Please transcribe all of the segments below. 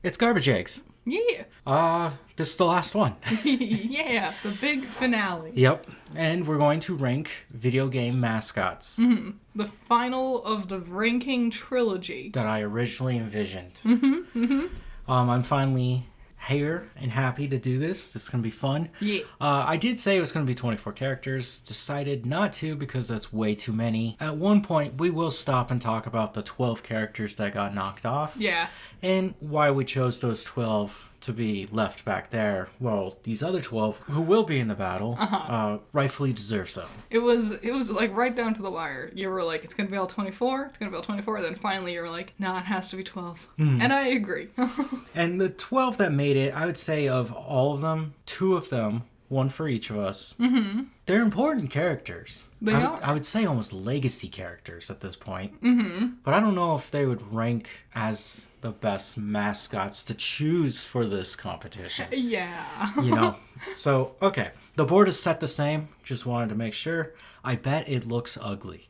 It's garbage eggs. Yeah. This is the last one. Yeah, the big finale. Yep. And we're going to rank video game mascots The final of the ranking trilogy. that I originally envisioned. I'm finally here and happy to do this. This is going to be fun. Yeah. I did say it was going to be 24 characters. Decided not to because that's way too many. At one point, we will stop and talk about the 12 characters that got knocked off. Yeah. And why we chose those 12 to be left back there. Well, these other 12, who will be in the battle, rightfully deserve so. It was like right down to the wire. You were like, it's going to be all 24. It's going to be all 24. Then finally you were like, nah, it has to be 12. And I agree. And the 12 that made it, I would say of all of them, 2 of them, one for each of us, they're important characters. They are. I would say almost legacy characters at this point. But I don't know if they would rank as the best mascots to choose for this competition. Yeah. You know? So, okay. The board is set the same. Just wanted to make sure. I bet it looks ugly.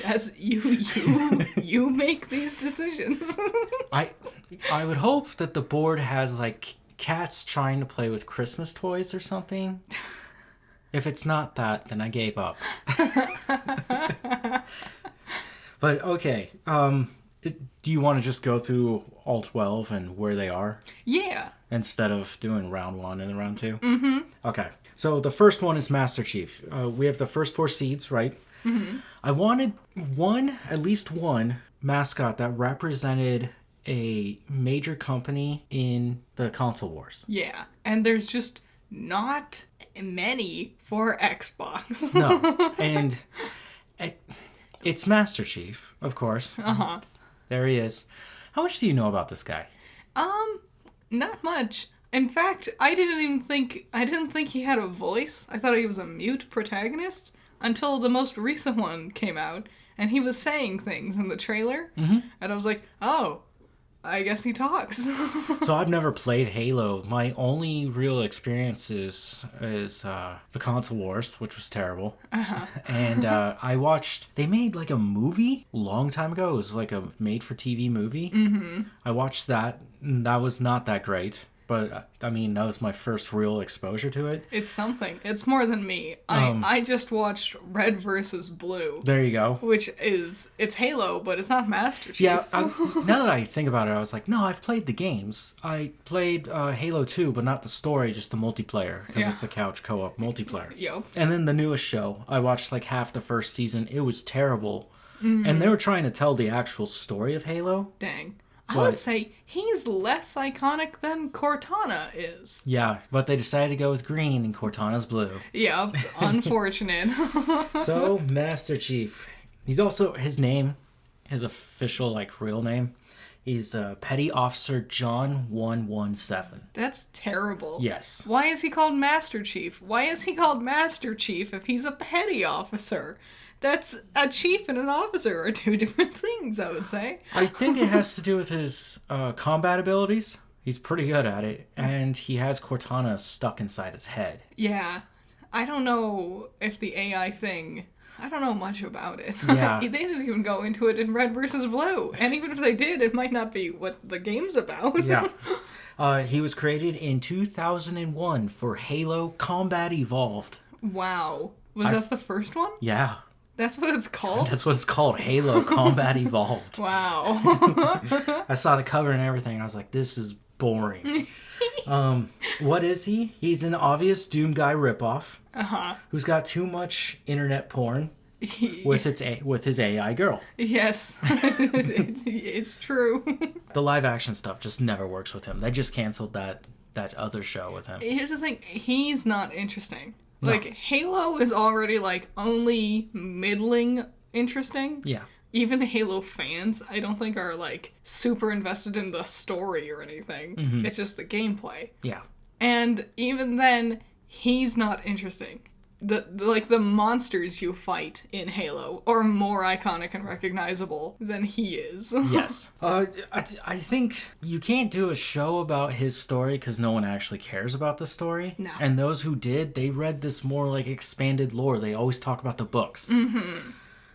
That's you make these decisions. I would hope that the board has, like, cats trying to play with Christmas toys or something. If it's not that, then I gave up. But, okay. Do you want to just go through all 12 and where they are? Yeah. Instead of doing round 1 and round 2? Okay. So the first one is Master Chief. We have the first 4 seeds, right? I wanted at least one mascot that represented a major company in the console wars. Yeah. And there's just not many for Xbox. No. And it's Master Chief, of course. There he is. How much do you know about this guy? Not much. In fact, I didn't think he had a voice. I thought he was a mute protagonist until the most recent one came out and he was saying things in the trailer. And I was like, "Oh, I guess he talks." So I've never played Halo. My only real experience is the console wars, which was terrible. And I watched. They made like a movie a long time ago. It was like a made-for-TV movie. I watched that. And that was not that great. But, I mean, that was my first real exposure to it. It's something. It's more than me. I just watched Red versus Blue. There you go. Which it's Halo, but it's not Master Chief. Yeah, now that I think about it, I was like, no, I've played the games. I played Halo 2, but not the story, just the multiplayer, because it's a couch co-op multiplayer. Yep. And then the newest show, I watched like half the first season. It was terrible. And they were trying to tell the actual story of Halo. Dang. I would say he's less iconic than Cortana is. Yeah, but they decided to go with green and Cortana's blue. Yep, unfortunate. So, Master Chief. He's also, his official, like, real name, he's Petty Officer John 117. That's terrible. Yes. Why is he called Master Chief? Why is he called Master Chief if he's a petty officer? That's a chief and an officer are 2 different things, I would say. I think it has to do with his combat abilities. He's pretty good at it. And he has Cortana stuck inside his head. Yeah. I don't know if the AI thing... I don't know much about it. Yeah. They didn't even go into it in Red versus Blue. And even if they did, it might not be what the game's about. Yeah. He was created in 2001 for Halo Combat Evolved. Wow. Was that the first one? Yeah. That's what it's called? That's what it's called, Halo Combat Evolved. Wow. I saw the cover and everything, and I was like, this is boring. What is he? He's an obvious Doom Guy ripoff who's got too much internet porn with his AI girl. Yes. It's true. The live action stuff just never works with him. They just canceled that other show with him. Here's the thing. He's not interesting. No. Like, Halo is already, like, only middling interesting. Yeah. Even Halo fans, I don't think, are, like, super invested in the story or anything. It's just the gameplay. Yeah. And even then, he's not interesting. The monsters you fight in Halo are more iconic and recognizable than he is. Yes. I think you can't do a show about his story because no one actually cares about the story. No. And those who did, they read this more like expanded lore. They always talk about the books.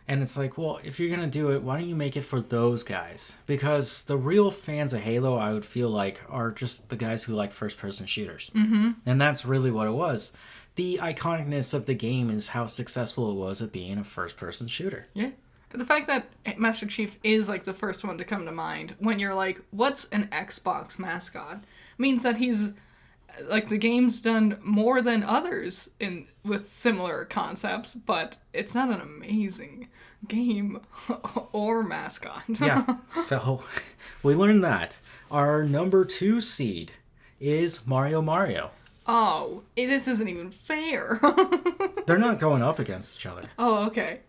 And it's like, well, if you're going to do it, why don't you make it for those guys? Because the real fans of Halo, I would feel like, are just the guys who like first-person shooters. Mm-hmm. And that's really what it was. The iconicness of the game is how successful it was at being a first-person shooter. Yeah. The fact that Master Chief is, like, the first one to come to mind when you're like, what's an Xbox mascot? Means that he's, like, the game's done more than others with similar concepts, but it's not an amazing game or mascot. Yeah, so we learned that. Our number 2 seed is Mario. Oh, this isn't even fair. They're not going up against each other. Oh, okay.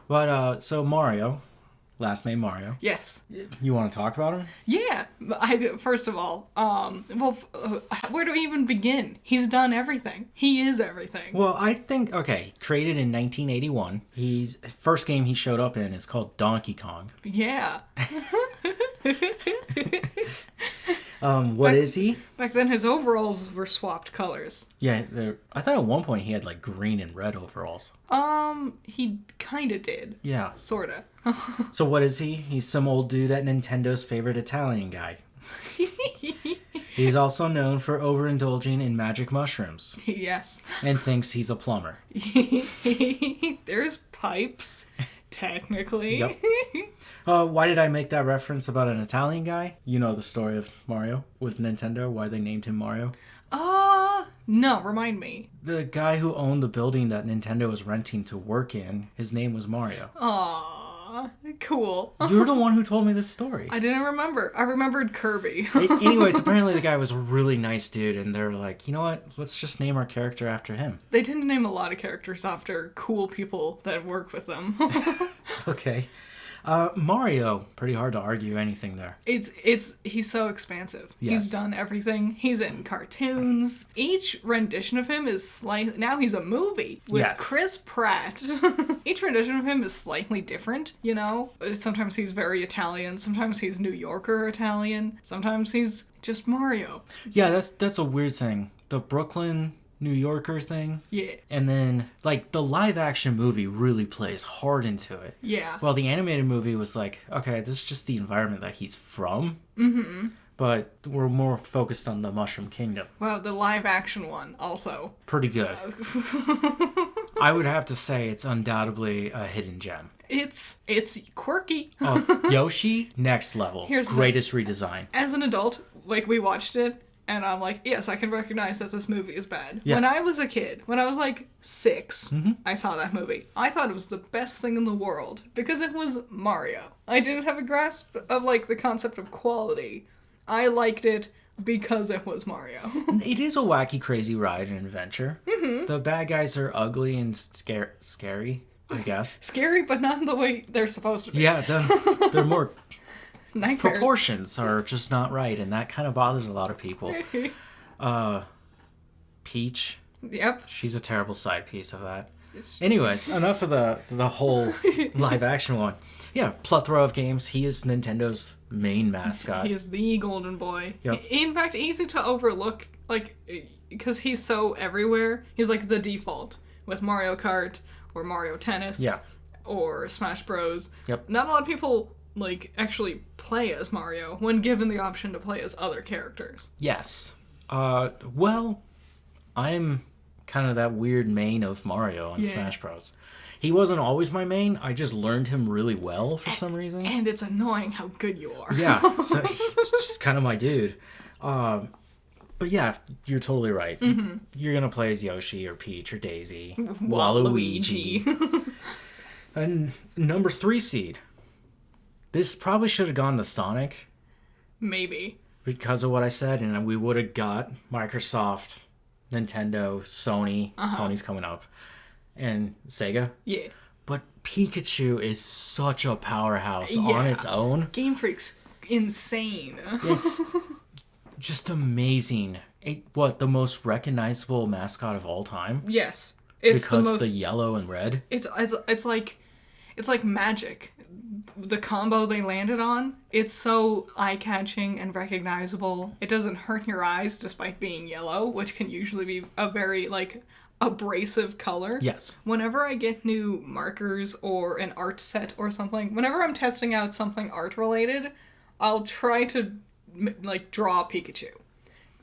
But, so Mario, last name Mario. Yes. You want to talk about him? Yeah. First of all, where do we even begin? He's done everything. He is everything. Well, I think, okay, created in 1981. First game he showed up in is called Donkey Kong. Yeah. What is he? Back then his overalls were swapped colors. Yeah, I thought at one point he had like green and red overalls. He kinda did. Yeah. Sorta. So what is he? He's some old dude at Nintendo's favorite Italian guy. He's also known for overindulging in magic mushrooms. Yes. And thinks he's a plumber. There's pipes, technically. Yep. Why did I make that reference about an Italian guy? You know the story of Mario with Nintendo, why they named him Mario? No, remind me. The guy who owned the building that Nintendo was renting to work in, his name was Mario. Aw, cool. You're the one who told me this story. I didn't remember. I remembered Kirby. Anyways, apparently the guy was a really nice dude, and they're like, you know what? Let's just name our character after him. They tend to name a lot of characters after cool people that work with them. Okay. Mario, pretty hard to argue anything there. He's so expansive. Yes. He's done everything. He's in cartoons. Each rendition of him is now he's a movie with Yes. Chris Pratt. Each rendition of him is slightly different, you know? Sometimes he's very Italian, sometimes he's New Yorker Italian, sometimes he's just Mario. Yeah, that's a weird thing. The Brooklyn New Yorker thing. Yeah. And then, like, the live-action movie really plays hard into it. Yeah. Well, the animated movie was like, okay, this is just the environment that he's from. Mm-hmm. But we're more focused on the Mushroom Kingdom. Wow, the live action one also. Pretty good. I would have to say it's undoubtedly a hidden gem. It's quirky. Oh, Yoshi, next level. Greatest redesign. As an adult, like, we watched it, and I'm like, yes, I can recognize that this movie is bad. Yes. When I was a kid, when I was like 6, I saw that movie. I thought it was the best thing in the world because it was Mario. I didn't have a grasp of, like, the concept of quality. I liked it because it was Mario. It is a wacky, crazy ride and adventure. Mm-hmm. The bad guys are ugly and scary, I guess. Scary, but not in the way they're supposed to be. Yeah, they're more... Nightmares. Proportions are just not right, and that kind of bothers a lot of people. Peach. Yep. She's a terrible side piece of that. Anyways, enough of the whole live action one. Yeah, plethora of games. He is Nintendo's main mascot. He is the golden boy. Yep. In fact, easy to overlook, like, because he's so everywhere. He's like the default with Mario Kart or Mario Tennis. Yeah. Or Smash Bros. Yep. Not a lot of people, like, actually play as Mario when given the option to play as other characters. Yes. Well, I'm kind of that weird main of Mario on Smash Bros. He wasn't always my main. I just learned him really well for some reason. And it's annoying how good you are. Yeah, so he's just kind of my dude. But yeah, you're totally right. Mm-hmm. You're going to play as Yoshi or Peach or Daisy. Waluigi. And number 3 seed. This probably should have gone to Sonic. Maybe. Because of what I said, and we would have got Microsoft, Nintendo, Sony. Sony's coming up. And Sega. Yeah. But Pikachu is such a powerhouse on its own. Game Freak's insane. It's just amazing. The most recognizable mascot of all time? Yes. It's because the yellow and red? It's like magic. The combo they landed on, it's so eye-catching and recognizable. It doesn't hurt your eyes despite being yellow, which can usually be a very, like, abrasive color. Yes. Whenever I get new markers or an art set or something, whenever I'm testing out something art related, I'll try to like draw Pikachu.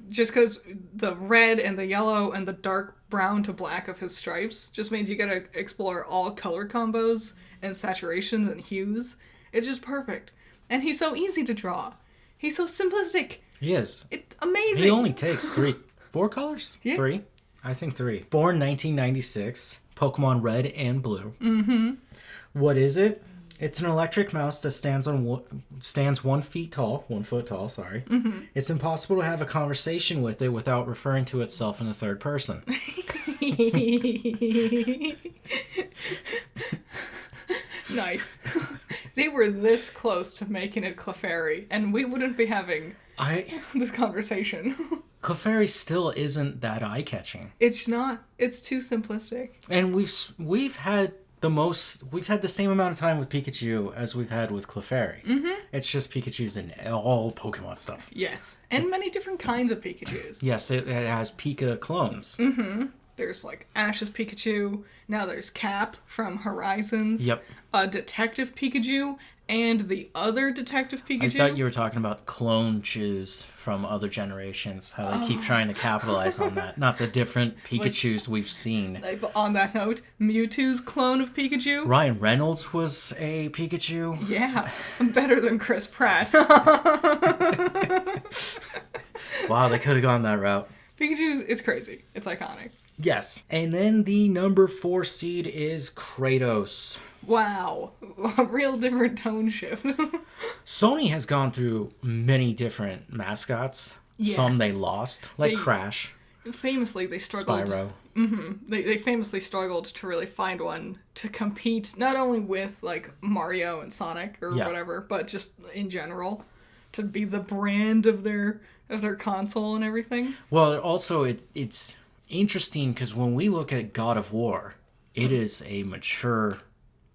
Just because the red and the yellow and the dark brown to black of his stripes just means you gotta explore all color combos and saturations and hues. It's just perfect. And he's so easy to draw. He's so simplistic. He is. It's amazing. He only takes 4 colors? Yeah. 3? I think 3. Born 1996. Pokemon Red and Blue. Mm-hmm. What is it? It's an electric mouse that stands 1 foot tall. Sorry. Mm-hmm. It's impossible to have a conversation with it without referring to itself in the third person. Nice. They were this close to making it Clefairy, and we wouldn't be having this conversation. Clefairy still isn't that eye-catching. It's not. It's too simplistic. And we've had the same amount of time with Pikachu as we've had with Clefairy. Mm-hmm. It's just Pikachu's in all Pokemon stuff. Yes. And many different kinds of Pikachus. Yes, it has Pika clones. Mm-hmm. There's like Ash's Pikachu. Now there's Cap from Horizons. Yep. Detective Pikachu and the other Detective Pikachu. I thought you were talking about clone chews from other generations. How they keep trying to capitalize on that. Not the different Pikachus we've seen. Like, on that note, Mewtwo's clone of Pikachu. Ryan Reynolds was a Pikachu. Yeah, better than Chris Pratt. Wow, they could have gone that route. It's crazy. It's iconic. Yes. And then the number 4 seed is Kratos. Wow. A real different tone shift. Sony has gone through many different mascots. Yes. Some they lost, like Crash. Famously, they struggled. Spyro. Mm-hmm. They famously struggled to really find one to compete, not only with, like, Mario and Sonic or whatever, but just in general, to be the brand of their console and everything. Well, also, it's interesting because when we look at God of War, it is a mature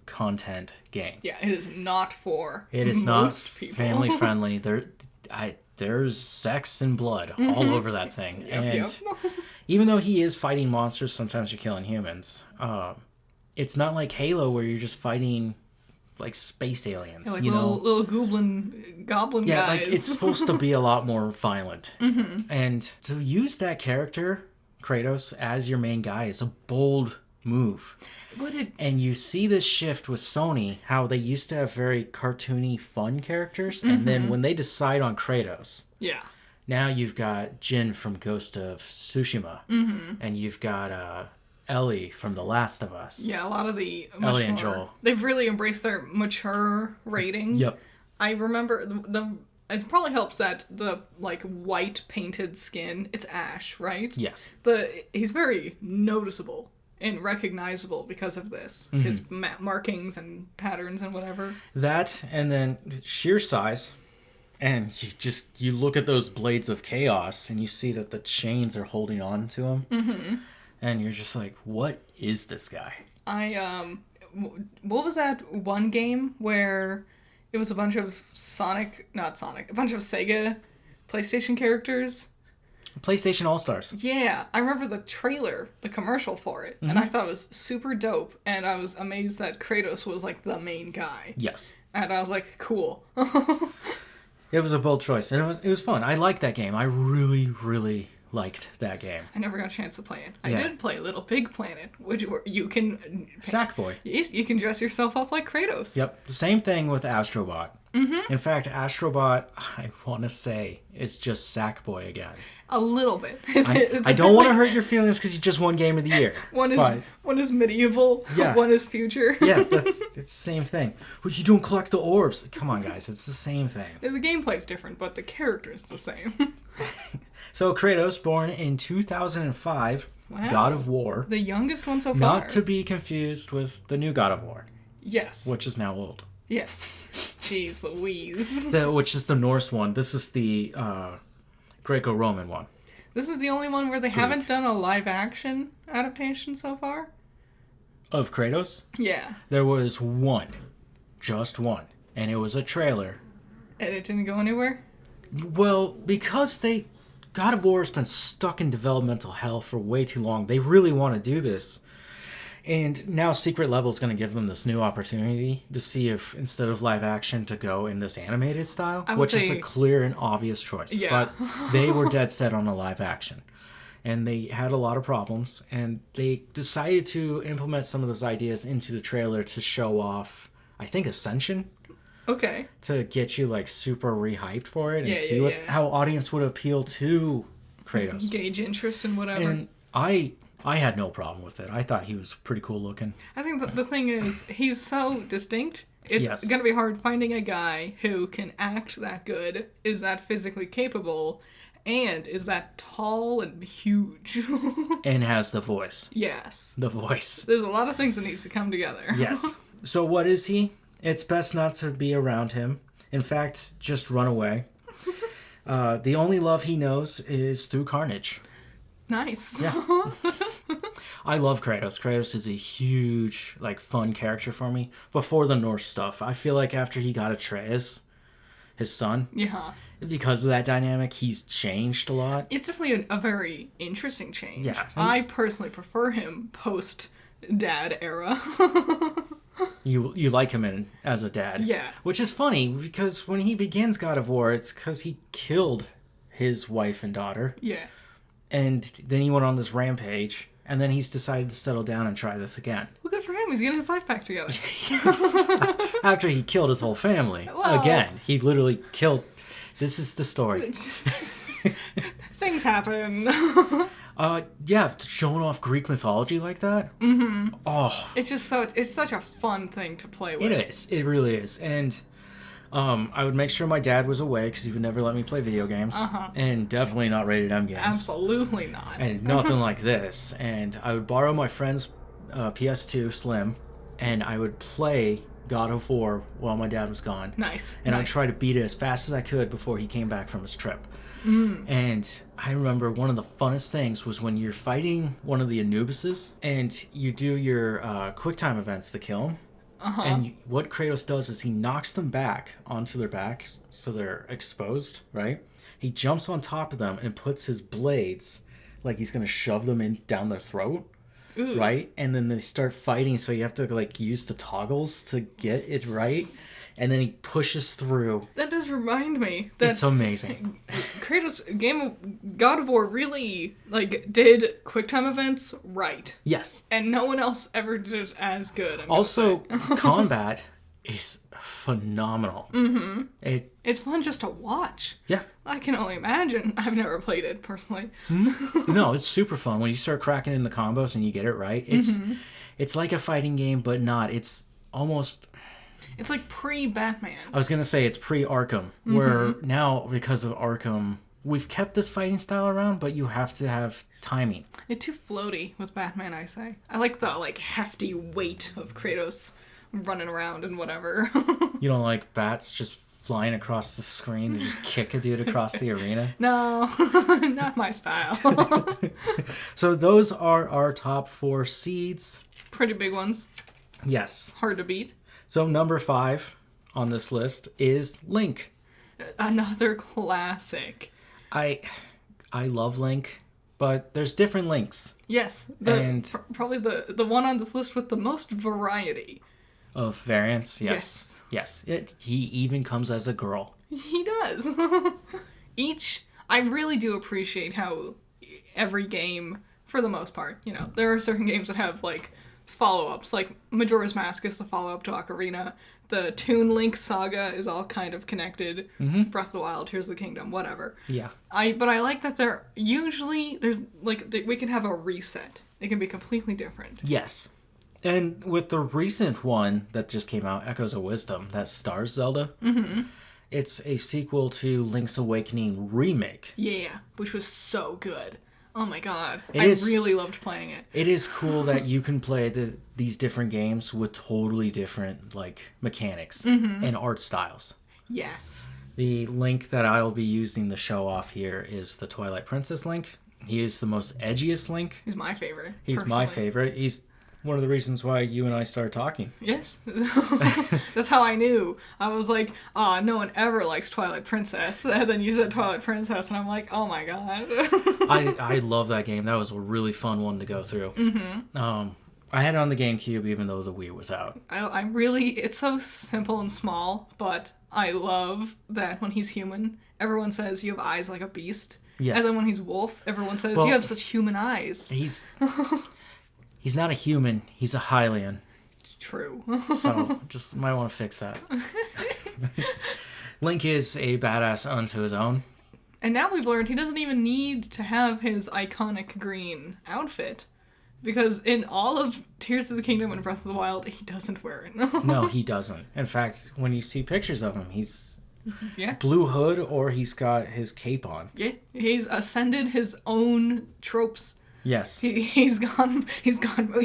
content game. Yeah, it is not for It is most not people. Family friendly. There's sex and blood all over that thing. Yep. Even though he is fighting monsters, sometimes you're killing humans. It's not like Halo where you're just fighting like space aliens. Yeah, like you know, little goblin guys. Yeah, like it's supposed to be a lot more violent. Mm-hmm. And to use that character, Kratos, as your main guy is a bold move. And you see this shift with Sony, how they used to have very cartoony, fun characters, and then when they decide on Kratos, now you've got Jin from Ghost of Tsushima, and you've got Ellie from The Last of Us. Yeah, a lot of the Ellie and Joel. They've really embraced their mature rating. Yep. I remember it probably helps that the like white painted skin. It's Ash, right? Yes. He's very noticeable and recognizable because of this. His markings and patterns and whatever. That, and then sheer size. And you look at those blades of chaos and you see that the chains are holding on to him. Mm-hmm. And you're just like, what is this guy? What was that one game where it was a bunch of a bunch of Sega PlayStation characters? PlayStation All-Stars. Yeah, I remember the trailer, the commercial for it, and I thought it was super dope, and I was amazed that Kratos was, like, the main guy. Yes. And I was like, cool. It was a bold choice, and it was fun. I liked that game. I really, really liked that game. I never got a chance to play it. I did play Little Big Planet, which you can... Sackboy. You can dress yourself up like Kratos. Yep. Same thing with Astrobot. Mm-hmm. In fact, Astrobot, I want to say, is just Sackboy again. A little bit. I don't want to hurt your feelings because you just won Game of the Year. One is medieval, one is future. Yeah, it's the same thing. What you doing? Collect the orbs. Come on, guys. It's the same thing. The gameplay's different, but the character is the same. So Kratos, born in 2005, God of War. The youngest one so far. Not to be confused with the new God of War. Yes. Which is now old. Yes. Jeez Louise. Which is the Norse one. This is the Greco-Roman one. This is the only one where they haven't done a live-action adaptation so far? Of Kratos? Yeah. There was one. Just one. And it was a trailer. And it didn't go anywhere? Well, because they God of War has been stuck in developmental hell for way too long. They really want to do this. And now Secret Level is going to give them this new opportunity to see if, instead of live action, to go in this animated style, which is a clear and obvious choice. Yeah. But they were dead set on a live action. And they had a lot of problems. And they decided to implement some of those ideas into the trailer to show off, I think, Ascension. Okay. To get you, like, super rehyped for it and see how audience would appeal to Kratos. Gauge interest in whatever. And I had no problem with it. I thought he was pretty cool looking. I think the thing is, he's so distinct. It's going to be hard finding a guy who can act that good, is that physically capable, and is that tall and huge. And has the voice. Yes. The voice. There's a lot of things that needs to come together. Yes. So what is he? It's best not to be around him. In fact, just run away. The only love he knows is through carnage. Nice. Yeah. I love Kratos. Kratos is a huge, like, fun character for me. Before the Norse stuff, I feel like after he got Atreus, his son, because of that dynamic, he's changed a lot. It's definitely a very interesting change. Yeah. I personally prefer him post-dad era. You like him as a dad. Yeah. Which is funny, because when he begins God of War, it's because he killed his wife and daughter. Yeah. And then he went on this rampage, and then he's decided to settle down and try this again. Well, good for him. He's getting his life back together. After he killed his whole family. Well, again. He literally killed... This is the story. Things happen. Yeah, showing off Greek mythology like that. Mm-hmm. Oh. It's such a fun thing to play with. It is. It really is. And... I would make sure my dad was away because he would never let me play video games. And definitely not rated M games. Absolutely not. And nothing like this. And I would borrow my friend's PS2 Slim, and I would play God of War while my dad was gone. Nice. And I'd try to beat it as fast as I could before he came back from his trip. And I remember one of the funnest things was when you're fighting one of the Anubises, and you do your QuickTime events to kill him. And what Kratos does is he knocks them back onto their back so they're exposed, right? He jumps on top of them and puts his blades like he's going to shove them in down their throat, right? And then they start fighting, so you have to, like, use the toggles to get it right. And then he pushes through. That does remind me that it's amazing. Kratos God of War really, like, did QuickTime events right. Yes. And no one else ever did it as good. Also, combat is phenomenal. Mm-hmm. It's fun just to watch. Yeah. I can only imagine. I've never played it personally. No, it's super fun when you start cracking in the combos and you get it right. It's like a fighting game, but not. It's almost... It's like pre-Batman. I was going to say it's pre-Arkham, where now, because of Arkham, we've kept this fighting style around, but you have to have timing. It's too floaty with Batman, I say. I like the, like, hefty weight of Kratos running around and whatever. You don't like bats just flying across the screen and just kick a dude across the arena? No, not my style. So those are our top 4 seeds. Pretty big ones. Yes. Hard to beat. So number 5 on this list is Link. Another classic. I love Link, but there's different Links. Yes, probably the one on this list with the most variety. Of variants, yes. He even comes as a girl. He does. I really do appreciate how every game, for the most part, you know, there are certain games that have, like, follow-ups, like Majora's Mask is the follow-up to Ocarina. The Toon Link saga is all kind of connected. Breath of the Wild, Tears of the Kingdom, whatever. Yeah. But I like that there's like we can have a reset. It can be completely different. Yes. And with the recent one that just came out, Echoes of Wisdom, that stars Zelda, it's a sequel to Link's Awakening remake. Yeah, which was so good. Oh my god. Really loved playing it. It is cool that you can play these different games with totally different, like, mechanics and art styles. Yes. The Link that I'll be using to show off here is the Twilight Princess Link. He is the most edgiest Link. He's my favorite. He's my favorite. He's one of the reasons why you and I started talking. Yes. That's how I knew. I was like, oh, no one ever likes Twilight Princess. And then you said Twilight Princess, and I'm like, oh my god. I love that game. That was a really fun one to go through. Mm-hmm. I had it on the GameCube even though the Wii was out. I really, it's so simple and small, but I love that when he's human, everyone says you have eyes like a beast. Yes. And then when he's wolf, everyone says you have such human eyes. He's not a human. He's a Hylian. True. So just might want to fix that. Link is a badass unto his own. And now we've learned he doesn't even need to have his iconic green outfit. Because in all of Tears of the Kingdom and Breath of the Wild, he doesn't wear it. No, he doesn't. In fact, when you see pictures of him, he's yeah. blue hood or he's got his cape on. Yeah, he's ascended his own tropes. Yes. He's gone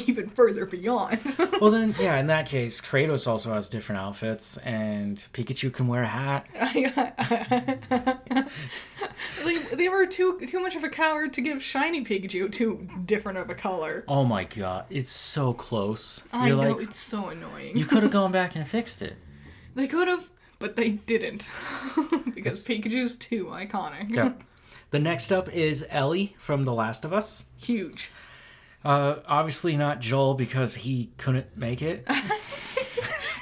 even further beyond. Well then, yeah, in that case, Kratos also has different outfits, and Pikachu can wear a hat. They were too much of a coward to give shiny Pikachu too different of a color. Oh my god, it's so close. I know, it's so annoying. You could have gone back and fixed it. They could have, but they didn't. Because Pikachu's too iconic. Okay. The next up is Ellie from The Last of Us. Huge. Obviously not Joel because he couldn't make it.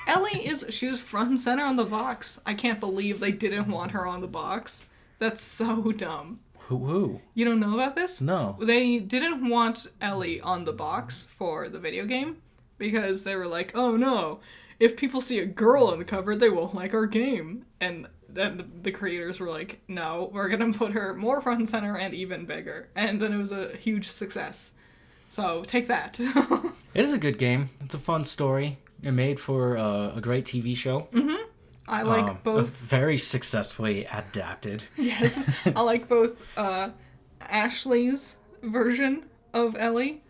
Ellie she was front and center on the box. I can't believe they didn't want her on the box. That's so dumb. Who? You don't know about this? No. They didn't want Ellie on the box for the video game because they were like, oh no, if people see a girl on the cover, they won't like our game. And then the creators were like, no, we're going to put her more front and center and even bigger. And then it was a huge success. So take that. It is a good game. It's a fun story. It made for a great TV show. Mm-hmm. I like both. Very successfully adapted. Yes. I like both Ashley's version of Ellie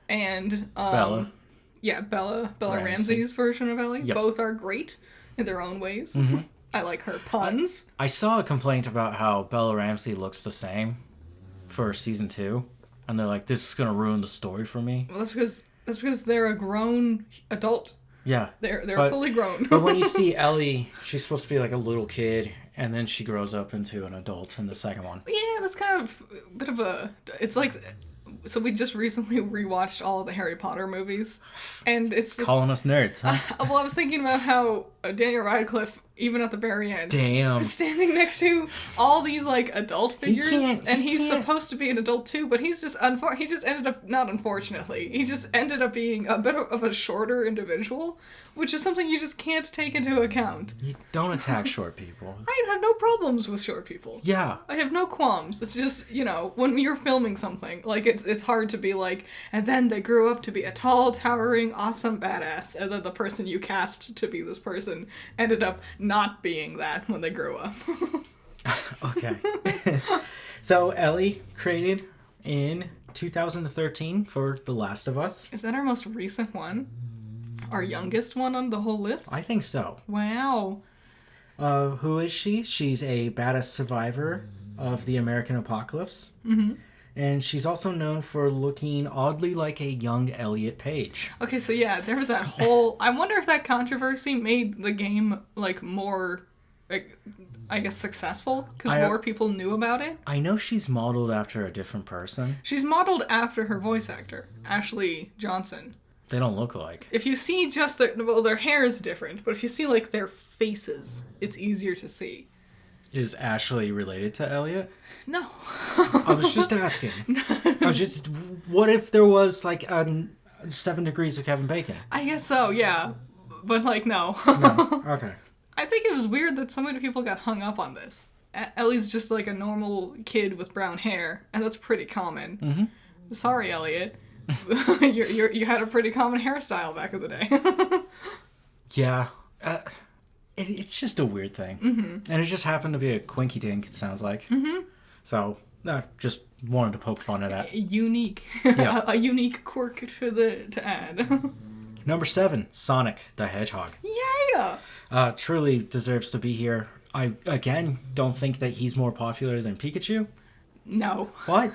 and Bella. Yeah, Bella Ramsey's version of Ellie. Yep. Both are great in their own ways. Mm-hmm. I like her puns. I saw a complaint about how Bella Ramsey looks the same for season 2, and they're like, "This is gonna ruin the story for me." Well, that's because they're a grown adult. Yeah, they're fully grown. But when you see Ellie, she's supposed to be like a little kid, and then she grows up into an adult in the second one. Yeah, that's kind of a bit of a. It's like. So we just recently rewatched all the Harry Potter movies, and it's calling us nerds, huh? Well, I was thinking about how Daniel Radcliff, even at the very end, is standing next to all these like adult figures, and he's supposed to be an adult too, but he just ended up not unfortunately, he just ended up being a bit of a shorter individual, which is something you just can't take into account. You don't attack short people. I have no problems with short people. Yeah. I have no qualms. It's just, when you're filming something, like, it's hard to be like, and then they grew up to be a tall, towering, awesome badass, and then the person you cast to be this person ended up not being that when they grew up. Okay. So, Ellie created in 2013 for The Last of Us. Is that our most recent one? Our youngest one on the whole list? I think so. Wow. Who is she? She's a badass survivor of the American apocalypse. Mm-hmm. And she's also known for looking oddly like a young Elliot Page. Okay, so yeah, there was that whole... I wonder if that controversy made the game, like, more, like, I guess, successful? Because more people knew about it? I know she's modeled after a different person. She's modeled after her voice actor, Ashley Johnson. They don't look alike. If you see just their hair is different, but if you see, like, their faces, it's easier to see. Is Ashley related to Elliot? No. I was just asking. What if there was, like, 7 Degrees of Kevin Bacon? I guess so, yeah. But, like, no. No. Okay. I think it was weird that so many people got hung up on this. Ellie's just, like, a normal kid with brown hair, and that's pretty common. Mm-hmm. Sorry, Elliot. you had a pretty common hairstyle back in the day. Yeah. It's just a weird thing. Mm-hmm. And it just happened to be a quinky dink, it sounds like. Mm-hmm. So, just wanted to poke fun at that. Unique. Yeah. A unique quirk to add. Number 7, Sonic the Hedgehog. Yeah! Truly deserves to be here. I, again, don't think that he's more popular than Pikachu. No. But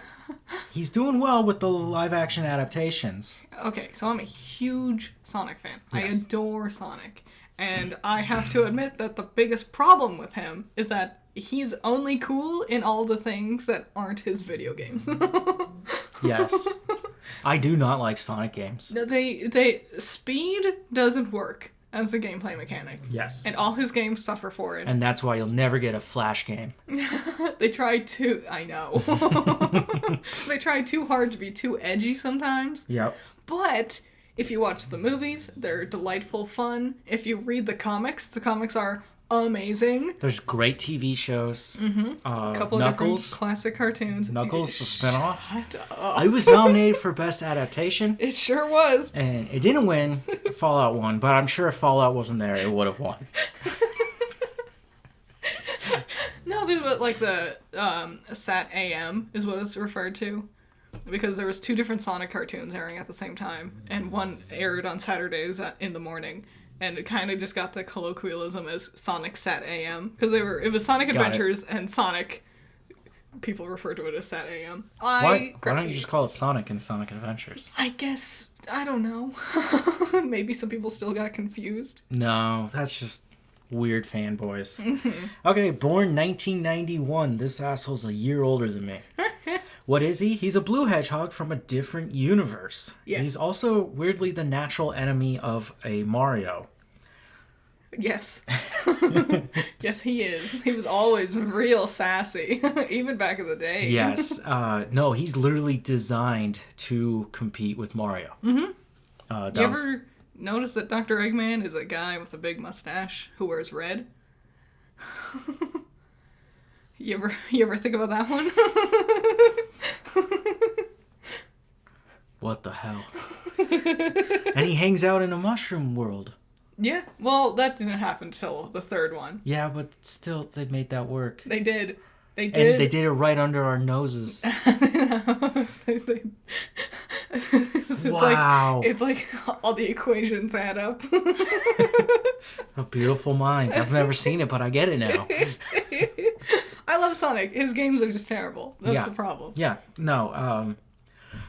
he's doing well with the live-action adaptations. Okay, so I'm a huge Sonic fan. I Yes. adore Sonic. And I have to admit that the biggest problem with him is that he's only cool in all the things that aren't his video games. Yes. I do not like Sonic games. No, speed doesn't work as a gameplay mechanic. Yes. And all his games suffer for it. And that's why you'll never get a Flash game. They try too... I know. They try too hard to be too edgy sometimes. Yep. But if you watch the movies, they're delightful fun. If you read the comics are amazing. There's great TV shows. A couple of different classic cartoons. Knuckles, a spinoff. Shut up. I was nominated for Best Adaptation. It sure was. And it didn't win. Fallout won, but I'm sure if Fallout wasn't there, it would have won. No, there's what, like, the Sat AM is what it's referred to. Because there was two different Sonic cartoons airing at the same time, and one aired on Saturdays in the morning, and it kind of just got the colloquialism as Sonic Sat AM, because it was Sonic Adventures and Sonic. People refer to it as Sat AM. Why don't you just call it Sonic and Sonic Adventures? I guess, I don't know. Maybe some people still got confused. No, that's just weird fanboys. Okay, born 1991. This asshole's a year older than me. What is he? He's a blue hedgehog from a different universe. Yeah. He's also weirdly the natural enemy of a Mario. Yes. Yes, he is. He was always real sassy, even back in the day. Yes. No, he's literally designed to compete with Mario. You ever notice that Dr. Eggman is a guy with a big mustache who wears red? You ever think about that one? What the hell? And he hangs out in a mushroom world. Yeah, well, that didn't happen until the third one. Yeah, but still, they made that work. They did. And they did it right under our noses. Wow. It's like all the equations add up. A beautiful mind. I've never seen it, but I get it now. I love Sonic. His games are just terrible. That's the problem. Yeah. No,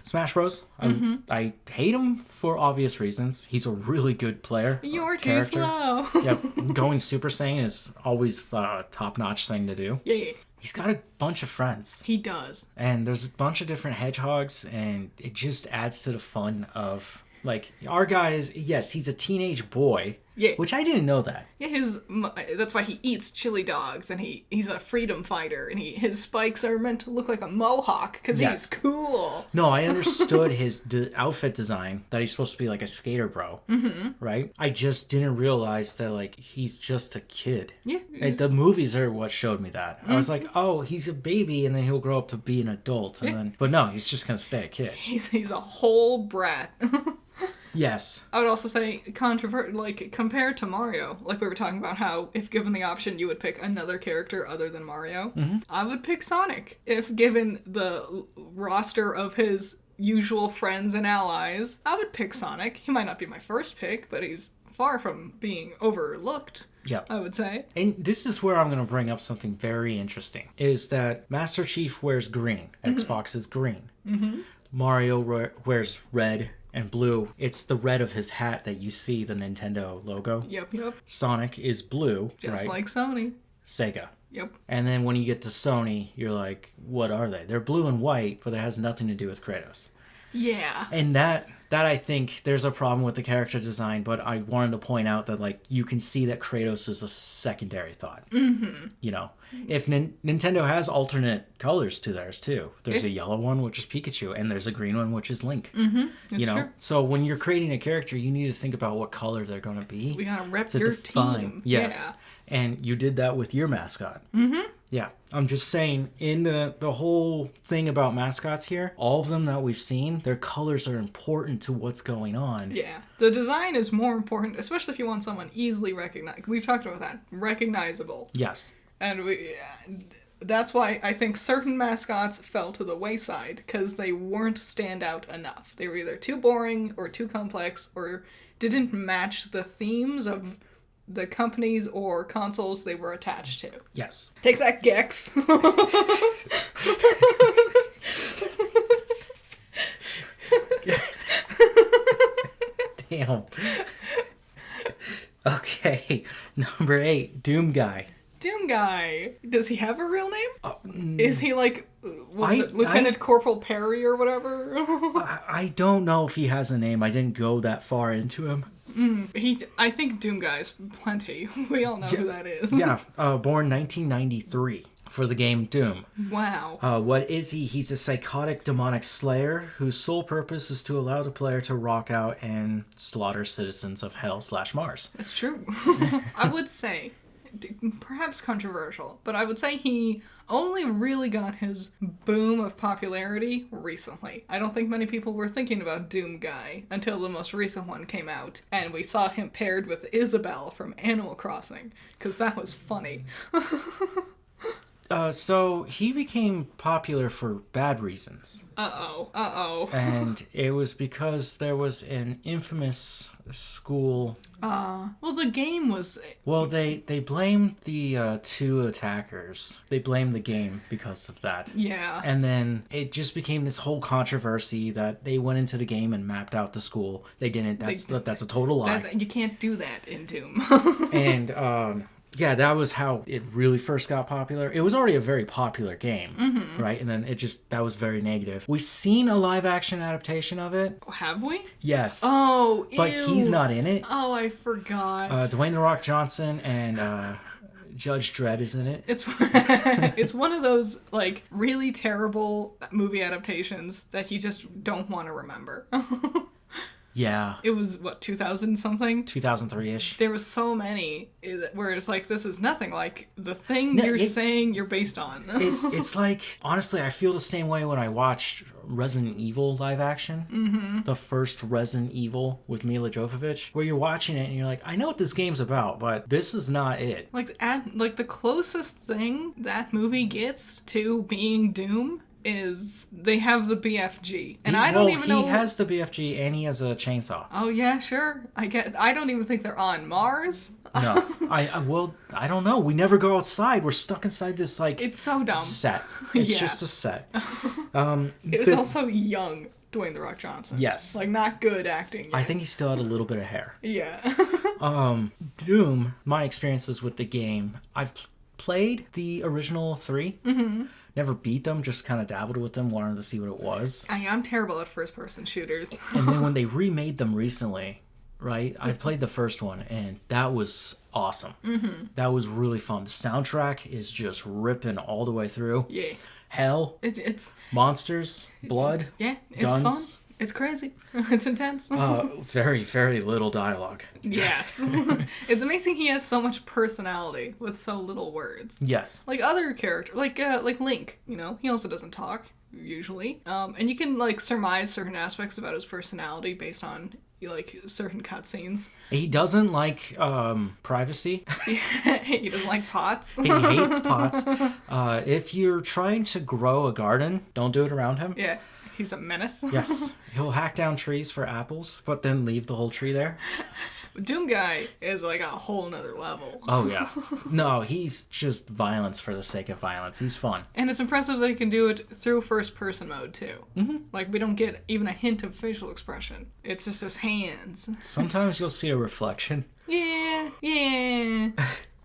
Smash Bros. I hate him for obvious reasons. He's a really good player. You're too slow. Yep. Going Super Saiyan is always a top-notch thing to do. Yeah. He's got a bunch of friends. He does. And there's a bunch of different hedgehogs, and it just adds to the fun of, like, our guy is, yes, he's a teenage boy. Yeah. Which I didn't know that. Yeah, that's why he eats chili dogs, and he's a freedom fighter, and his spikes are meant to look like a mohawk, because he's cool. No, I understood his outfit design, that he's supposed to be like a skater bro, right? I just didn't realize that, like, he's just a kid. Yeah. The movies are what showed me that. I was like, oh, he's a baby, and then he'll grow up to be an adult, and then, but no, he's just gonna stay a kid. He's a whole brat. Yes. I would also say compared to Mario, like we were talking about how if given the option you would pick another character other than Mario, I would pick Sonic. If given the roster of his usual friends and allies, I would pick Sonic. He might not be my first pick, but he's far from being overlooked. Yeah. I would say. And this is where I'm going to bring up something very interesting, is that Master Chief wears green. Xbox is green. Mario wears red and blue. It's the red of his hat that you see the Nintendo logo. Yep. Sonic is blue, Just right? like Sony. Sega. Yep. And then when you get to Sony, you're like, what are they? They're blue and white, but it has nothing to do with Kratos. Yeah. And that I think there's a problem with the character design, but I wanted to point out that, like, you can see that Kratos is a secondary thought. You know, if Nintendo has alternate colors to theirs too. There's a yellow one, which is Pikachu, and there's a green one, which is Link. You know, so when you're creating a character, you need to think about what color they're going to be. We gotta rep your team. Yes. Yeah. And you did that with your mascot. Yeah. I'm just saying, in the whole thing about mascots here, all of them that we've seen, their colors are important to what's going on. Yeah. The design is more important, especially if you want someone easily recognized. We've talked about that. Recognizable. Yes. And that's why I think certain mascots fell to the wayside, because they weren't stand out enough. They were either too boring or too complex or didn't match the themes of the companies or consoles they were attached to. Yes. Take that, Gex. Number 8, Doom Guy. Doom Guy. Does he have a real name? Is he like Lieutenant Corporal Perry or whatever? I don't know if he has a name. I didn't go that far into him. I think Doom Guy's plenty. We all know who that is. Yeah, born 1993 for the game Doom. Wow. What is he? He's a psychotic demonic slayer whose sole purpose is to allow the player to rock out and slaughter citizens of Hell/Mars. That's true. I would say, perhaps controversial, but I would say he only really got his boom of popularity recently. I don't think many people were thinking about Doom Guy until the most recent one came out, and we saw him paired with Isabelle from Animal Crossing, because that was funny. So he became popular for bad reasons. Uh-oh. And it was because there was an infamous school... Well, the game was... Well, they blamed the 2 attackers. They blamed the game because of that. Yeah. And then it just became this whole controversy that they went into the game and mapped out the school. They didn't. That's a total lie. You can't do that in Doom. And... yeah, that was how it really first got popular. It was already a very popular game, right? And then that was very negative. We've seen a live-action adaptation of it. Have we? Yes. Oh, but ew. He's not in it. Oh, I forgot. Dwayne "The Rock" Johnson and Judge Dredd is in it. It's one of those, like, really terrible movie adaptations that you just don't want to remember. Yeah. It was, 2000 something? 2003-ish. There was so many where it's like, this is nothing like the thing saying you're based on. It's like, honestly, I feel the same way when I watched Resident Evil live action. Mm-hmm. The first Resident Evil with Mila Jovovich, where you're watching it and you're like, I know what this game's about, but this is not it. Like the closest thing that movie gets to being Doom is they have the BFG, and I don't even know. He has the BFG and he has a chainsaw. Oh yeah, sure. I don't even think they're on Mars. No, I don't know. We never go outside. We're stuck inside this It's so dumb set. It's just a set. It was also young Dwayne "The Rock" Johnson. Yes, like not good acting yet. I think he still had a little bit of hair. Yeah. Doom. My experiences with the game. I've played the original 3. Mm-hmm. Never beat them, just kind of dabbled with them, wanted to see what it was. I'm terrible at first-person shooters. And then when they remade them recently, right, I played the first one, and that was awesome. Mm-hmm. That was really fun. The soundtrack is just ripping all the way through. Yeah. Hell. It's monsters, blood, yeah, it's guns. Fun. It's crazy. It's intense. Very, very little dialogue. Yes. It's amazing he has so much personality with so little words. Yes. Like other characters, like Link, he also doesn't talk, usually. And you can, surmise certain aspects about his personality based on, certain cutscenes. He doesn't like privacy. He doesn't like pots. He hates pots. If you're trying to grow a garden, don't do it around him. Yeah. He's a menace. Yes. He'll hack down trees for apples, but then leave the whole tree there. Doom Guy is like a whole nother level. Oh, yeah. No, he's just violence for the sake of violence. He's fun. And it's impressive that he can do it through first-person mode, too. Mm-hmm. Like, we don't get even a hint of facial expression. It's just his hands. Sometimes you'll see a reflection. Yeah.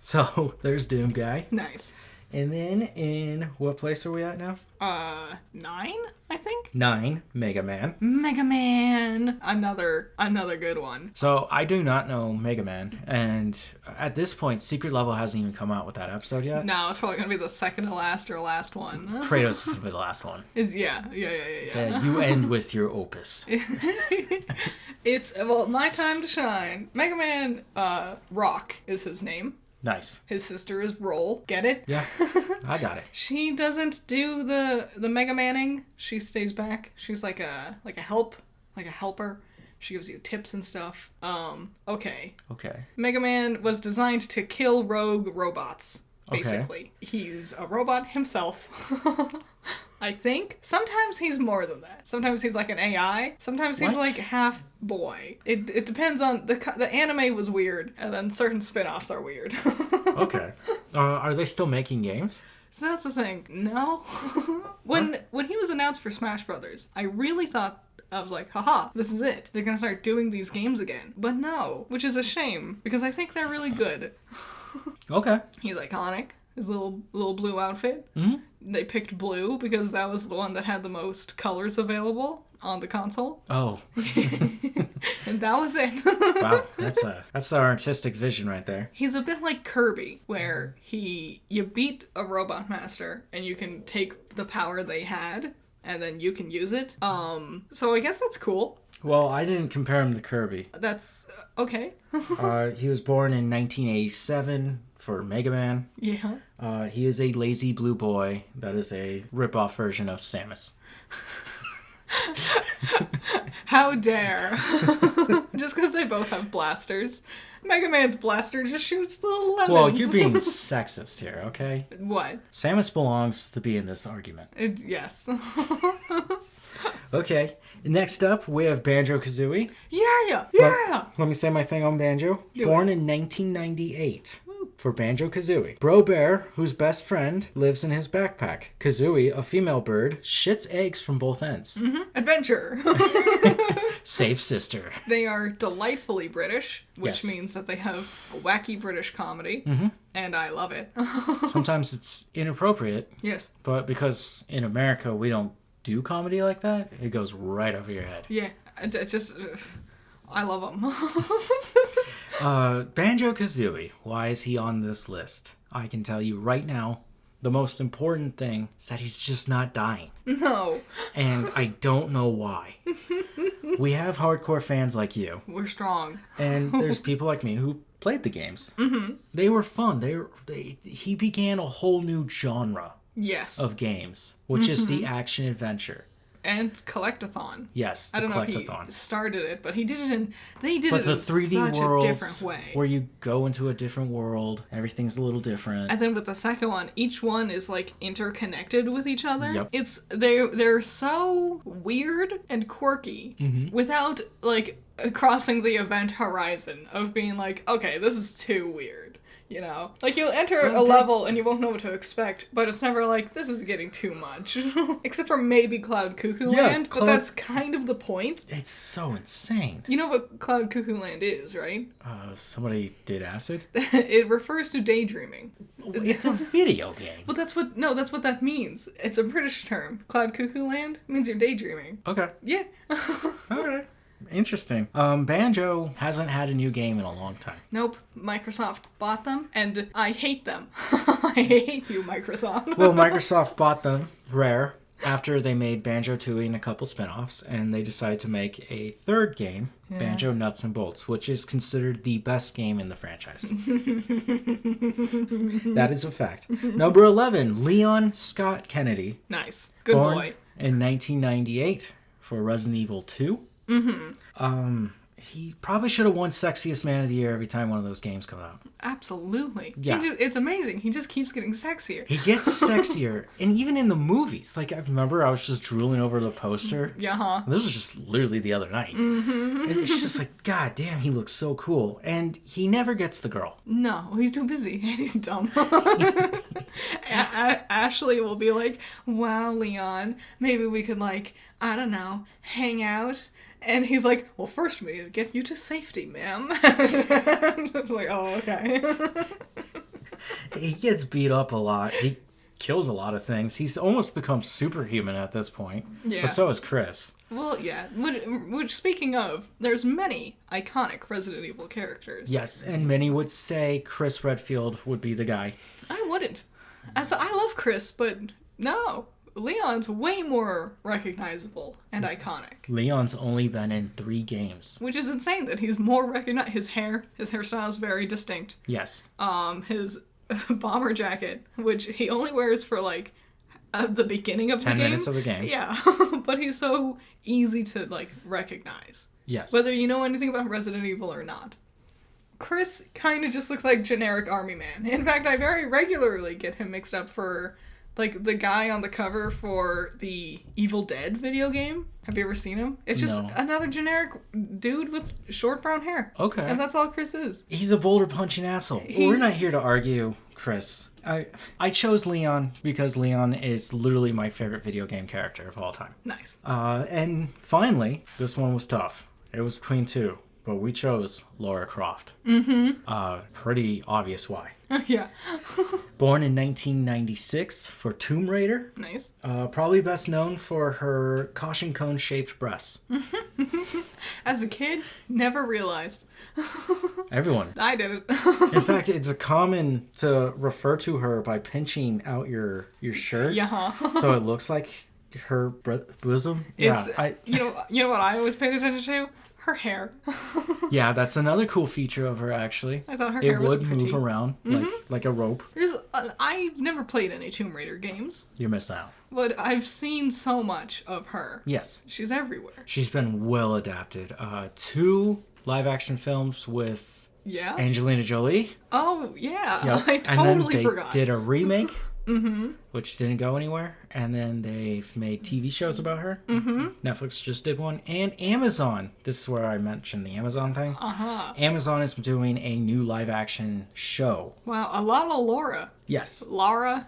So, there's Doom Guy. Nice. And then, in what place are we at now? 9, I think? 9, Mega Man. Mega Man! Another good one. So, I do not know Mega Man, and at this point, Secret Level hasn't even come out with that episode yet. No, it's probably going to be the second to last or last one. Kratos is going to be the last one. Yeah. You end with your opus. It's, my time to shine. Mega Man, Rock is his name. Nice. His sister is Roll. Get it? Yeah, I got it. She doesn't do the Mega Manning. She stays back. She's like a helper. She gives you tips and stuff. Okay. Mega Man was designed to kill rogue robots, basically. Okay. He's a robot himself. I think. Sometimes he's more than that. Sometimes he's like an AI. Sometimes he's like half boy. It depends on... The anime was weird, and then certain spin-offs are weird. Okay. Are they still making games? So that's the thing. No. When he was announced for Smash Brothers, I really thought... I was like, haha, this is it. They're gonna start doing these games again. But no, which is a shame, because I think they're really good. Okay. He's iconic. His little blue outfit. Mm-hmm. They picked blue because that was the one that had the most colors available on the console. Oh. And that was it. Wow, that's our artistic vision right there. He's a bit like Kirby, where you beat a robot master and you can take the power they had and then you can use it. So I guess that's cool. Well, I didn't compare him to Kirby. That's okay. He was born in 1987 for Mega Man. Yeah. He is a lazy blue boy that is a rip-off version of Samus. How dare. Just because they both have blasters. Mega Man's blaster just shoots little lemons. Well, you're being sexist here, okay? What? Samus belongs to be in this argument. Yes. Okay, next up we have Banjo-Kazooie. Yeah! Let me say my thing on Banjo. Do Born in 1998 for Banjo-Kazooie. Bro Bear, whose best friend, lives in his backpack. Kazooie, a female bird, shits eggs from both ends. Mm-hmm. Adventure! Safe sister. They are delightfully British, which Yes. means that they have a wacky British comedy, and I love it. Sometimes it's inappropriate, Yes. but because in America we don't do comedy like that, it goes right over your head. Yeah. I love them. Banjo-Kazooie, why is he on this list? I can tell you right now, the most important thing is that he's just not dying. No. And I don't know why. We have hardcore fans like you. We're strong. And there's people like me who played the games. Mm-hmm. They were fun. He began a whole new genre Yes. of games, which is the action adventure. And Collectathon. Yes, the I don't know if Collectathon. he started it, but he did it they did But it the in 3D such a worlds different way. where you go into a different world, everything's a little different. I think with the second one, each one is like interconnected with each other. Yep. They're so weird and quirky without like crossing the event horizon of being like, okay, this is too weird. You know, like you'll enter a level and you won't know what to expect, but it's never like, this is getting too much. Except for maybe Cloud Cuckoo Land, but that's kind of the point. It's so insane. You know what Cloud Cuckoo Land is, right? Somebody did acid? It refers to daydreaming. It's a video game. Well, that's what that means. It's a British term. Cloud Cuckoo Land means you're daydreaming. Okay. Yeah. Okay. Interesting. Banjo hasn't had a new game in a long time. Nope. Microsoft bought them, and I hate them. I hate you, Microsoft. Well, Microsoft bought them, Rare, after they made Banjo-Tooie and a couple spin-offs, and they decided to make a third game, Banjo Nuts and Bolts, which is considered the best game in the franchise. That is a fact. Number 11, Leon Scott Kennedy. Nice. Good born boy. In 1998 for Resident Evil 2. He probably should have won Sexiest Man of the Year every time one of those games come out. Absolutely. Yeah. It's amazing. He just keeps getting sexier. He gets sexier. And even in the movies. Like, I remember I was just drooling over the poster. Yeah. This was just literally the other night. And it's just like, God damn, he looks so cool. And he never gets the girl. No, he's too busy and he's dumb. Ashley will be like, wow, Leon, maybe we could, like, I don't know, hang out. And he's like, well, first we need to get you to safety, ma'am. I was like, oh, okay. He gets beat up a lot. He kills a lot of things. He's almost become superhuman at this point. Yeah. But so is Chris. Well, yeah. Which, speaking of, there's many iconic Resident Evil characters. Yes, and many would say Chris Redfield would be the guy. I wouldn't. So I love Chris, but no. Leon's way more recognizable and iconic. Leon's only been in 3 games. Which is insane that he's more recognized. His hairstyle is very distinct. Yes. His bomber jacket, which he only wears for like the beginning of the game. 10 minutes of the game. Yeah, but he's so easy to like recognize. Yes. Whether you know anything about Resident Evil or not. Chris kind of just looks like generic army man. In fact, I very regularly get him mixed up for like the guy on the cover for the Evil Dead video game. Have you ever seen him? It's just another generic dude with short brown hair. Okay. And that's all Chris is. He's a boulder punching asshole. We're not here to argue, Chris. I chose Leon because Leon is literally my favorite video game character of all time. Nice. And finally, this one was tough. It was between 2. but we chose Lara Croft. Pretty obvious why. Yeah. Born in 1996 for Tomb Raider. Nice. Probably best known for her caution cone shaped breasts. As a kid, never realized. Everyone. I didn't. In fact, it's common to refer to her by pinching out your shirt. Yeah. So it looks like her bosom. It's, Yeah. you know what I always paid attention to? Her hair. Yeah, that's another cool feature of her, actually. I thought her hair was pretty. It would move around like a rope. I've never played any Tomb Raider games, You're missing out. but I've seen so much of her. Yes. She's everywhere. She's been well adapted. 2 live-action films with Yeah? Angelina Jolie. Oh, yeah. Yep. I And then totally they forgot. did a remake, which didn't go anywhere. And then they've made TV shows about her. Netflix just did one. And Amazon. This is where I mentioned the Amazon thing. Uh-huh. Amazon is doing a new live-action show. Wow, a lot of Laura. Yes. Lara.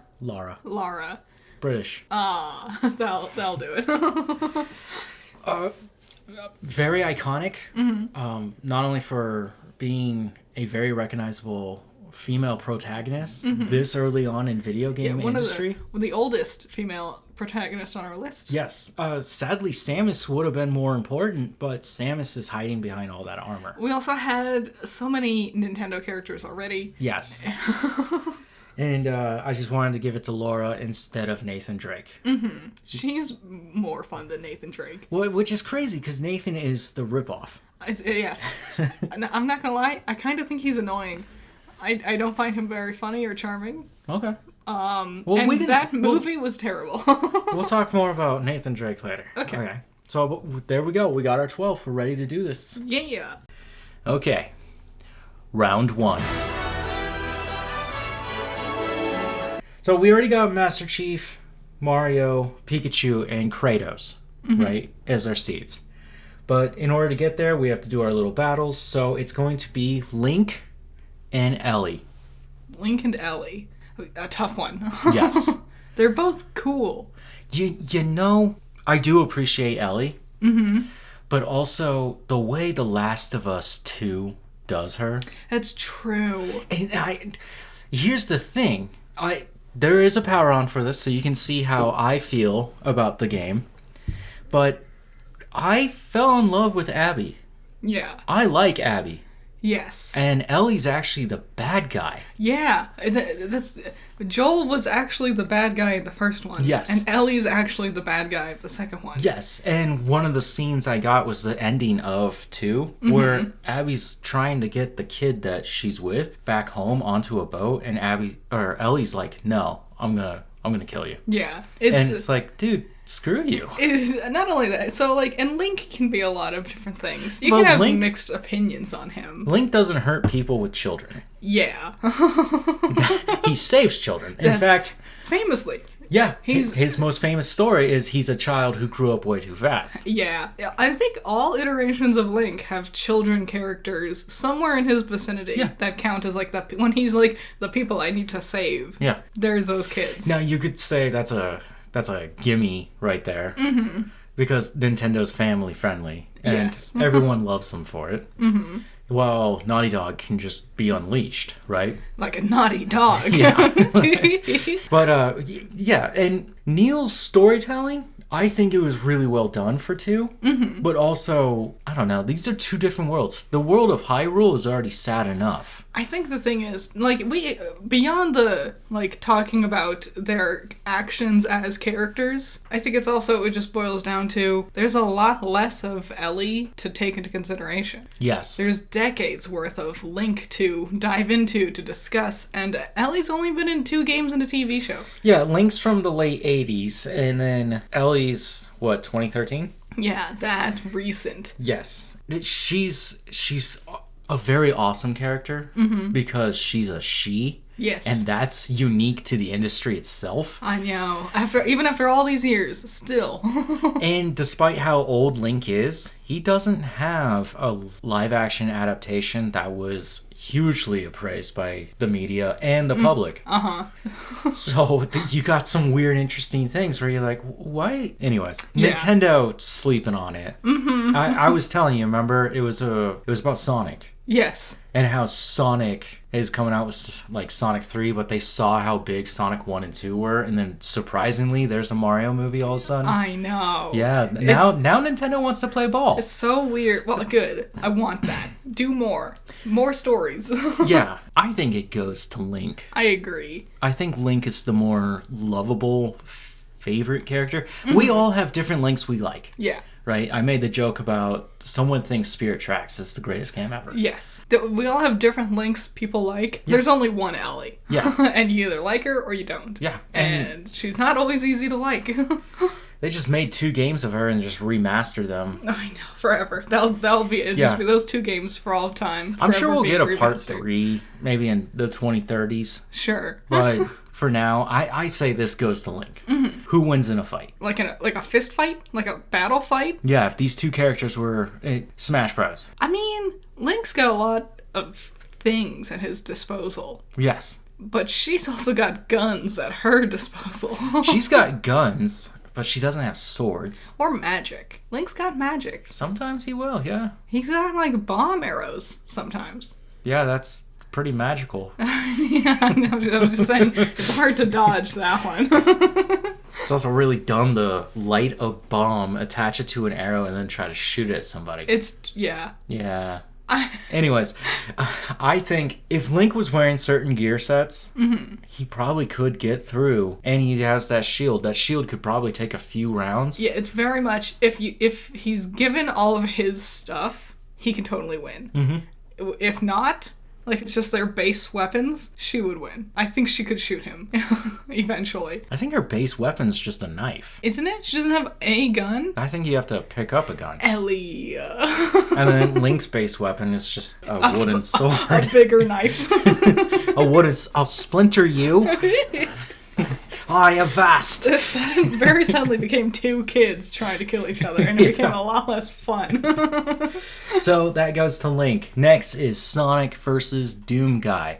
British. That'll do it. Very iconic. Not only for being a very recognizable female protagonist this early on in video game industry. One of the oldest female protagonists on our list. Yes. Sadly, Samus would have been more important, but Samus is hiding behind all that armor. We also had so many Nintendo characters already. Yes. And I just wanted to give it to Laura instead of Nathan Drake. She's more fun than Nathan Drake. Which is crazy, because Nathan is the ripoff. Yes. I'm not gonna lie, I kind of think he's annoying. I don't find him very funny or charming. Okay. That movie was terrible. We'll talk more about Nathan Drake later. Okay. So there we go. We got our 12. We're ready to do this. Yeah. Okay. Round 1. So we already got Master Chief, Mario, Pikachu, and Kratos, right, as our seeds. But in order to get there, we have to do our little battles. So it's going to be Link and Ellie. Link and Ellie. A tough one. Yes. They're both cool. You know, I do appreciate Ellie. But also the way The Last of Us 2 does her. That's true. And here's the thing. There is a PowerOn for this, so you can see how I feel about the game. But I fell in love with Abby. Yeah. I like Abby. Yes. And Ellie's actually the bad guy. Yeah. Joel was actually the bad guy in the first one. Yes. And Ellie's actually the bad guy of the second one. Yes. And one of the scenes I got was the ending of 2, where Abby's trying to get the kid that she's with back home onto a boat, and Ellie's like, "No, I'm gonna kill you." Yeah. And it's like, dude, screw you. Not only that, so and Link can be a lot of different things. You Well, can have Link- mixed opinions on him. Link doesn't hurt people with children. Yeah. He saves children. In fact, Famously. yeah, his most famous story is he's a child who grew up way too fast. Yeah. I think all iterations of Link have children characters somewhere in his vicinity that count as when he's the people I need to save. Yeah. There's those kids. Now you could say that's a gimme right there. Because Nintendo's family friendly and Yes. everyone loves them for it. While Naughty Dog can just be unleashed, right? Like a naughty dog. Yeah. But yeah, and Neil's storytelling, I think it was really well done for 2. But also, I don't know, these are 2 different worlds. The world of Hyrule is already sad enough. I think the thing is, we beyond the talking about their actions as characters, I think it just boils down to there's a lot less of Ellie to take into consideration. Yes. There's decades worth of Link to dive into, to discuss, and Ellie's only been in 2 games and a TV show. Yeah, Link's from the late 80s, and then Ellie's, 2013? Yeah, that recent. Yes. She's a very awesome character because she's a she. Yes. And that's unique to the industry itself. I know. Even after all these years, still. And despite how old Link is, he doesn't have a live-action adaptation that was hugely appraised by the media and the public. So you got some weird, interesting things where you're like, why? Anyways, Yeah. Nintendo sleeping on it. I was telling you, remember, it was about Sonic. Yes. And how Sonic is coming out with like Sonic 3, but they saw how big Sonic 1 and 2 were, and then surprisingly there's a Mario movie all of a sudden. I know. Yeah, now Nintendo wants to play ball. It's so weird. Well, good. I want that. Do more. More stories. Yeah, I think it goes to Link. I agree. I think Link is the more lovable favorite character. We all have different Links we like. Yeah. Right? I made the joke about someone thinks Spirit Tracks is the greatest game ever. Yes. We all have different Links people like. Yeah. There's only one Ellie. Yeah. And you either like her or you don't. Yeah. And she's not always easy to like. They just made 2 games of her and just remastered them. I know, forever. That'll be it. Just be those 2 games for all of time. I'm sure we'll get a part 3, maybe in the 2030s. Sure. But for now, I say this goes to Link. Who wins in a fight? Like a fist fight? Like a battle fight? Yeah, if these 2 characters were Smash Bros. I mean, Link's got a lot of things at his disposal. Yes. But she's also got guns at her disposal. She's got guns, but she doesn't have swords. Or magic. Link's got magic. Sometimes he will, yeah. He's got, like, bomb arrows sometimes. Yeah, that's pretty magical. Yeah, I'm just saying, it's hard to dodge that one. It's also really dumb to light a bomb, attach it to an arrow, and then try to shoot it at somebody. Yeah. Yeah. Anyways, I think if Link was wearing certain gear sets, he probably could get through. And he has that shield. That shield could probably take a few rounds. Yeah, it's very much, if he's given all of his stuff, he can totally win. If not, like it's just their base weapons, she would win. I think she could shoot him eventually. I think her base weapon's just a knife. Isn't it? She doesn't have a gun? I think you have to pick up a gun. Ellie. And then Link's base weapon is just a wooden sword. A bigger knife. I'll splinter you. I avast. Very suddenly became 2 kids trying to kill each other, and it became a lot less fun. So that goes to Link. Next is Sonic versus Doom Guy.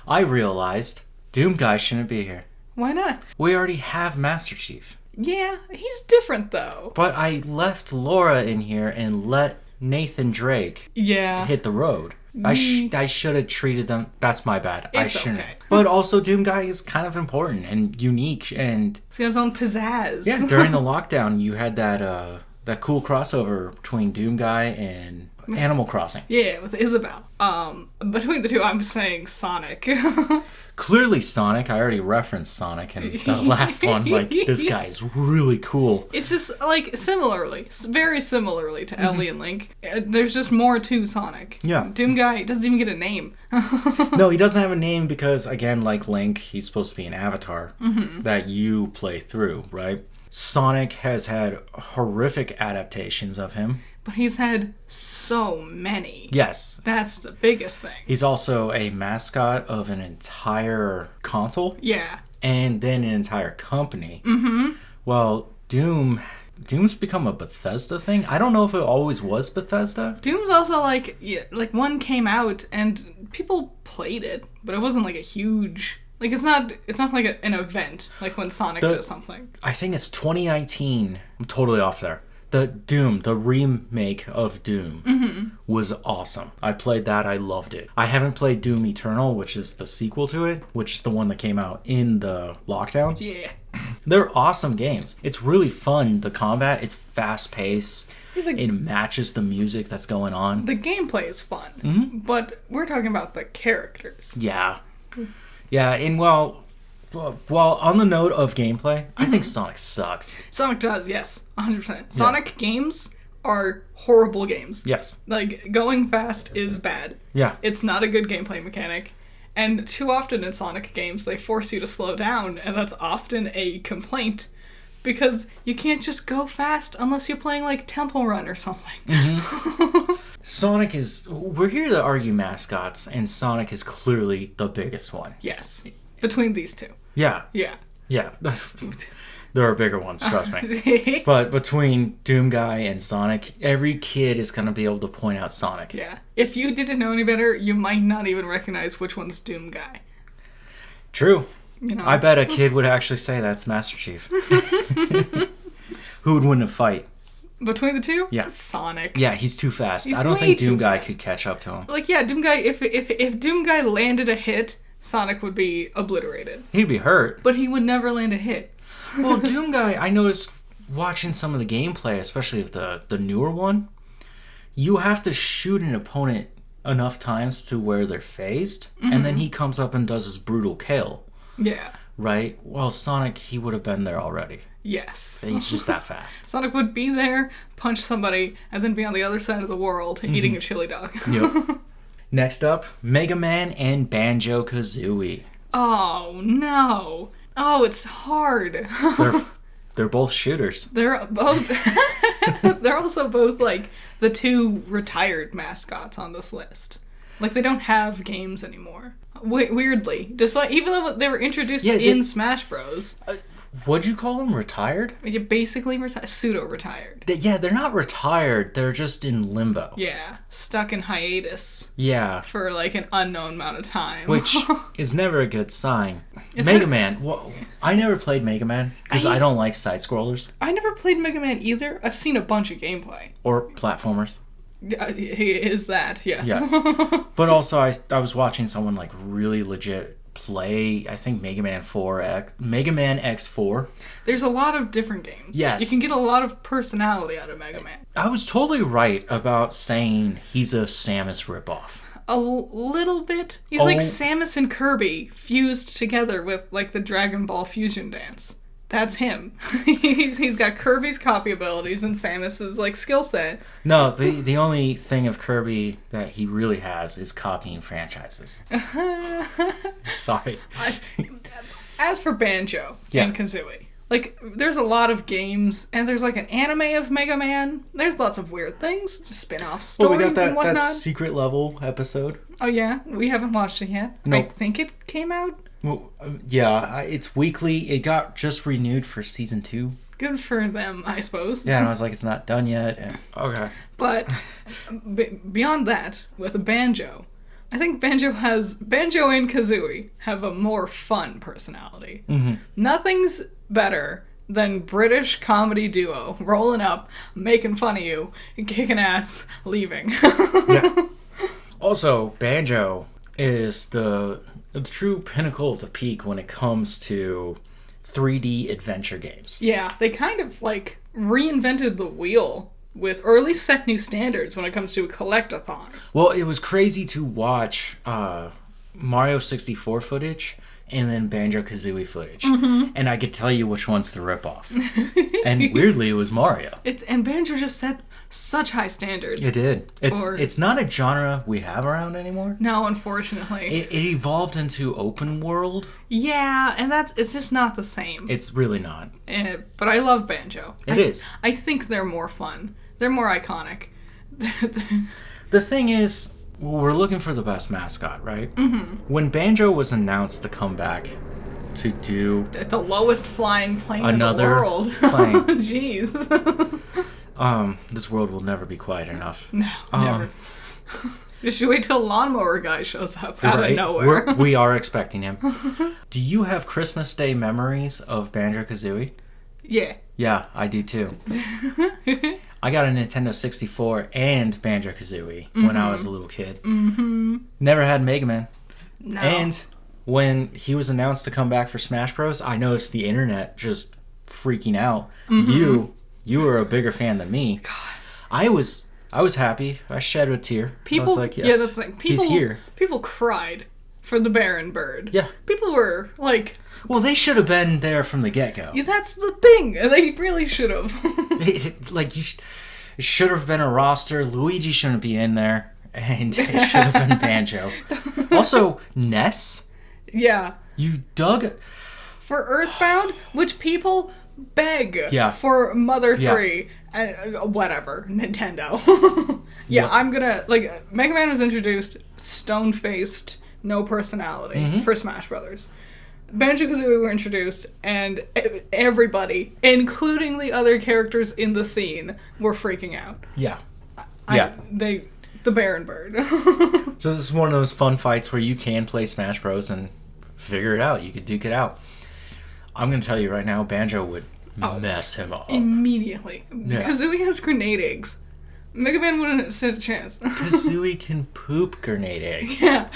I realized Doom Guy shouldn't be here. Why not? We already have Master Chief. Yeah, he's different though. But I left Laura in here and let Nathan Drake hit the road. I should have treated them. That's my bad. I shouldn't. Okay. But also, Doom Guy is kind of important and unique, and he's got his own pizzazz. Yeah, during the lockdown, you had that cool crossover between Doom Guy and Animal Crossing. Yeah, with Isabelle. Between the 2, I'm saying Sonic. Clearly Sonic. I already referenced Sonic in the last one. Like, this guy is really cool. It's just, like, very similarly to Ellie and Link, there's just more to Sonic. Yeah. Doom Guy doesn't even get a name. No, he doesn't have a name because, again, like Link, he's supposed to be an avatar that you play through, right? Sonic has had horrific adaptations of him. But he's had so many. Yes. That's the biggest thing. He's also a mascot of an entire console. Yeah. And then an entire company. Well, Doom's become a Bethesda thing. I don't know if it always was Bethesda. Doom's also like one came out and people played it, but it wasn't like a huge... Like, it's not like an event, like when Sonic does something. I think it's 2019. I'm totally off there. The remake of Doom was awesome. I played that. I loved it. I haven't played Doom Eternal, which is the sequel to it, which is the one that came out in the lockdown. Yeah. They're awesome games. It's really fun. The combat, it's fast-paced. It matches the music that's going on. The gameplay is fun, but we're talking about the characters. Yeah. Yeah, and well, on the note of gameplay, I think Sonic sucks. Sonic does, yes, 100%. Sonic games are horrible games. Yes. Like, going fast is bad. Yeah. It's not a good gameplay mechanic. And too often in Sonic games, they force you to slow down, and that's often a complaint because you can't just go fast unless you're playing like Temple Run or something. Sonic is... We're here to argue mascots, and Sonic is clearly the biggest one. Yes. Between these two. Yeah. Yeah. Yeah. There are bigger ones, trust me. But between Doom Guy and Sonic, every kid is going to be able to point out Sonic. Yeah. If you didn't know any better, you might not even recognize which one's Doom Guy. True. You know? I bet a kid would actually say that's Master Chief. Who would win a fight? Between the two? Yeah. Sonic. Yeah, he's too fast. He's I don't way think too Doom Guy fast. could catch up to him. Like, yeah, Doom Guy, if Doom Guy landed a hit, Sonic would be obliterated. He'd be hurt. But he would never land a hit. Well, Doom Guy, I noticed watching some of the gameplay, especially of the newer one, you have to shoot an opponent enough times to where they're phased, and then he comes up and does his brutal kill. Yeah. Right? Well, Sonic, he would have been there already. Yes. He's just that fast. Sonic would be there, punch somebody, and then be on the other side of the world eating a chili dog. Yep. Next up, Mega Man and Banjo-Kazooie. Oh, no. Oh, it's hard. They're both shooters. They're both... They're also both, like, the two retired mascots on this list. Like, they don't have games anymore. Weirdly. Despite, even though they were introduced in Smash Bros. What'd you call them? Retired? You're basically pseudo-retired. Yeah, they're not retired. They're just in limbo. Yeah. Stuck in hiatus. Yeah. For, like, an unknown amount of time. Which is never a good sign. Mega Man. Well, I never played Mega Man because I don't like side-scrollers. I never played Mega Man either. I've seen a bunch of gameplay. Or platformers. He is that, yes. Yes. But also, I was watching someone, like, really legit play, I think, Mega Man X4. There's a lot of different games. Yes. You can get a lot of personality out of Mega Man. I was totally right about saying he's a Samus ripoff. A little bit. He's like Samus and Kirby fused together with, like, the Dragon Ball fusion dance. That's him. He's got Kirby's copy abilities and Samus's, like, skill set. No, the only thing of Kirby that he really has is copying franchises. Sorry. As for Banjo and Kazooie, like, there's a lot of games, and there's, like, an anime of Mega Man. There's lots of weird things, spin-off stories we got and whatnot. that secret level episode. Oh, yeah? We haven't watched it yet. Nope. I think it came out. Well, yeah, it's weekly. It got just renewed for season 2. Good for them, I suppose. Yeah, and I was like, it's not done yet. And, okay. But beyond that, with Banjo, I think Banjo and Kazooie have a more fun personality. Mm-hmm. Nothing's better than British comedy duo rolling up, making fun of you, kicking ass, leaving. Yeah. Also, Banjo is the true pinnacle of the peak when it comes to 3D adventure games. Yeah, they kind of, like, reinvented the wheel with, or at least set new standards when it comes to collectathons. Well, it was crazy to watch Mario 64 footage and then Banjo-Kazooie footage. Mm-hmm. And I could tell you which one's the ripoff. And weirdly, it was Mario. And Banjo just set such high standards. It did. It's not a genre we have around anymore. No, unfortunately. It evolved into open world. Yeah, and it's just not the same. It's really not. But I love Banjo. It is. I think they're more fun. They're more iconic. The thing is, we're looking for the best mascot, right? Mm-hmm. When Banjo was announced to come back to do the lowest flying plane in the another world. plane. Jeez. This world will never be quiet enough. No, never. Just wait till Lawnmower Guy shows up out of nowhere. We are expecting him. Do you have Christmas Day memories of Banjo-Kazooie? Yeah. Yeah, I do too. I got a Nintendo 64 and Banjo-Kazooie when I was a little kid. Mm-hmm. Never had Mega Man. No. And when he was announced to come back for Smash Bros., I noticed the internet just freaking out. Mm-hmm. You were a bigger fan than me. God. I was happy. I shed a tear. I was like, yes, yeah, that's like he's here. People cried for the Baron Bird. Yeah. People were like... Well, they should have been there from the get-go. Yeah, that's the thing. They really should have. It should have been a roster. Luigi shouldn't be in there. And it should have been Banjo. Also, Ness. Yeah. You dug... For Earthbound, which people beg Yeah. for Mother Yeah. 3. Whatever. Nintendo. Yeah, Yep. I'm gonna... Like, Mega Man was introduced stone-faced, no personality for Smash Brothers. Banjo-Kazooie were introduced, and everybody, including the other characters in the scene, were freaking out. Yeah. The Baron Bird. So this is one of those fun fights where you can play Smash Bros. And figure it out. You could duke it out. I'm going to tell you right now, Banjo would mess him up. Immediately. Yeah. Kazooie has grenade eggs. Mega Man wouldn't stand a chance. Kazooie can poop grenade eggs. Yeah.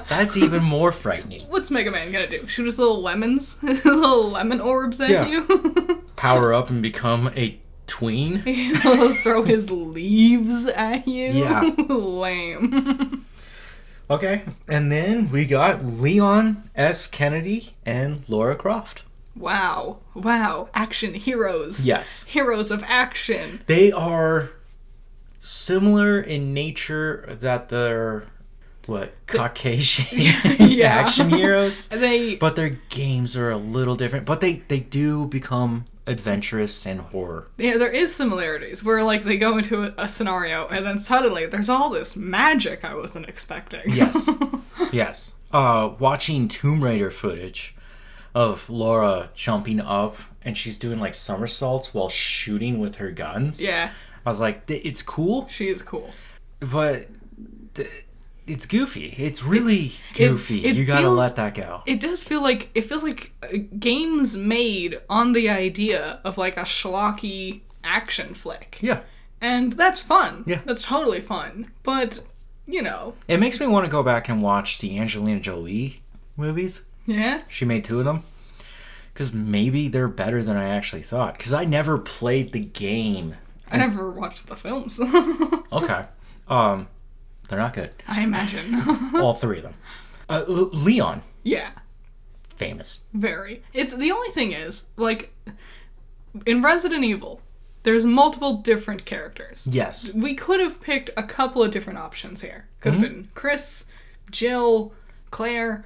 That's even more frightening. What's Mega Man gonna do? Shoot his little lemons? His little lemon orbs at you? Power up and become a tween? He'll throw his leaves at you? Yeah. Lame. Okay, and then we got Leon S. Kennedy and Laura Croft. Wow. Action heroes. Yes. Heroes of action. They are similar in nature that they're, Caucasian action heroes? But their games are a little different. But they do become adventurous and horror. Yeah, there is similarities where, like, they go into a scenario and then suddenly there's all this magic I wasn't expecting. Yes. Watching Tomb Raider footage of Laura jumping up and she's doing, like, somersaults while shooting with her guns. Yeah. I was like, it's cool. She is cool. But it's goofy. It's really goofy. You gotta let that go. It does feel like... It feels like games made on the idea of, like, a schlocky action flick. Yeah. And that's fun. Yeah. That's totally fun. But, you know... It makes me want to go back and watch the Angelina Jolie movies. Yeah? She made 2 of them. Because maybe they're better than I actually thought. Because I never played the game. I never watched the films. Okay. They're not good. I imagine. All 3 of them. Leon. Yeah. Famous. Very. It's the only thing is, like, in Resident Evil, there's multiple different characters. Yes. We could have picked a couple of different options here. Could have been Chris, Jill, Claire,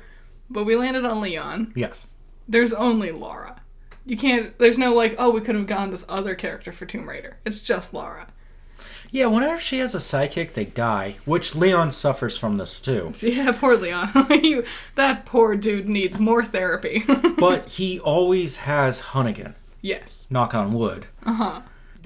but we landed on Leon. Yes. There's only Laura. You can't... There's no, like, oh, we could have gone this other character for Tomb Raider. It's just Laura. Yeah, whenever she has a sidekick, they die. Which Leon suffers from this, too. Yeah, poor Leon. That poor dude needs more therapy. But he always has Hunnigan. Yes. Knock on wood. Uh-huh.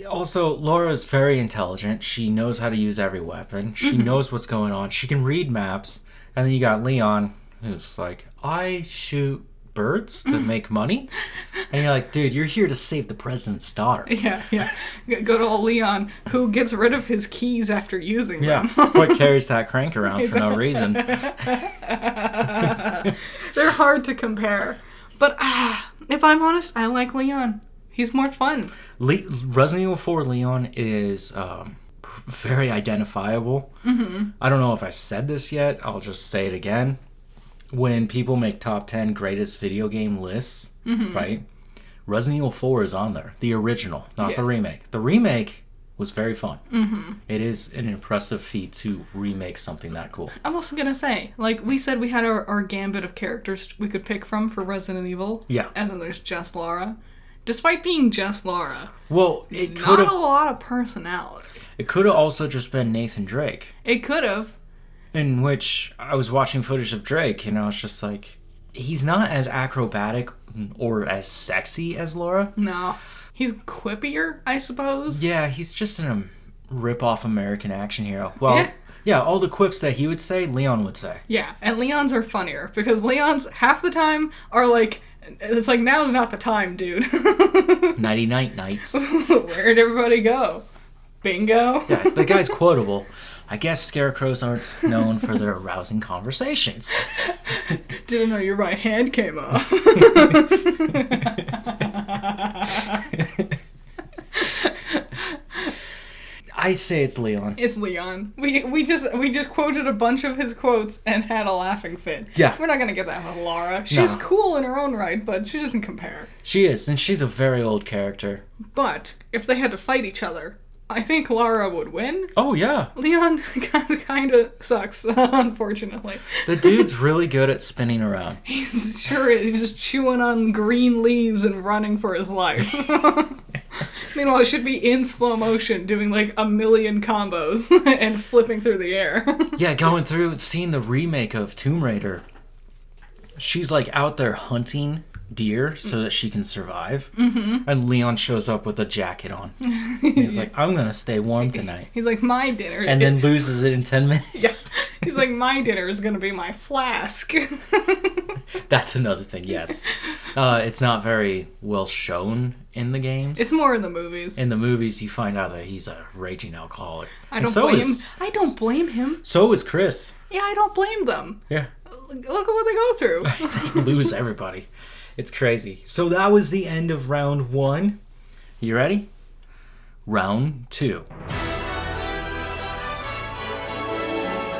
Also, Laura's very intelligent. She knows how to use every weapon. She knows what's going on. She can read maps. And then you got Leon, who's like, I shoot birds to make money. And you're like, dude, you're here to save the president's daughter. Yeah. Good old Leon, who gets rid of his keys after using them. Yeah, but carries that crank around for no reason. They're hard to compare. But, if I'm honest, I like Leon. He's more fun. Resident Evil 4 Leon is very identifiable. I don't know if I said this yet. I'll just say it again. When people make top 10 greatest video game lists, right? Resident Evil 4 is on there. The original, not the remake. The remake was very fun. It is an impressive feat to remake something that cool. I'm also going to say, like, we said we had our gambit of characters we could pick from for Resident Evil. Yeah. And then there's just Laura. Despite being just Laura, well, it could not a lot of personality. It could have also just been Nathan Drake. It could have. In which I was watching footage of Drake, you know, it's just like, he's not as acrobatic or as sexy as Laura. No. He's quippier, I suppose. Yeah, he's just a rip-off American action hero. Well, yeah, all the quips that he would say, Leon would say. Yeah, and Leon's are funnier, because Leon's half the time are like, it's like, now's not the time, dude. Nighty-night nights. Where'd everybody go? Bingo? Yeah, the guy's quotable. I guess scarecrows aren't known for their arousing conversations. Didn't know your right hand came off. I say it's Leon. It's Leon. We just quoted a bunch of his quotes and had a laughing fit. Yeah. We're not gonna get that with Laura. She's cool in her own right, but she doesn't compare. She is, and she's a very old character. But if they had to fight each other, I think Lara would win. Oh, yeah. Leon kind of sucks, unfortunately. The dude's really good at spinning around. He's just chewing on green leaves and running for his life. Meanwhile, it should be in slow motion, doing like a million combos and flipping through the air. Yeah, going through, seeing the remake of Tomb Raider. She's like out there hunting deer so that she can survive. Mm-hmm. And Leon shows up with a jacket on. He's like, I'm going to stay warm tonight. He's like, my dinner. And then loses it in 10 minutes. Yes. He's like, my dinner is going to be my flask. That's another thing, yes. It's not very well shown in the games. It's more in the movies. In the movies, you find out that he's a raging alcoholic. I don't blame him. So is Chris. Yeah, I don't blame them. Yeah. Look at what they go through. They lose everybody. It's crazy. So that was the end of round 1. You ready? Round 2.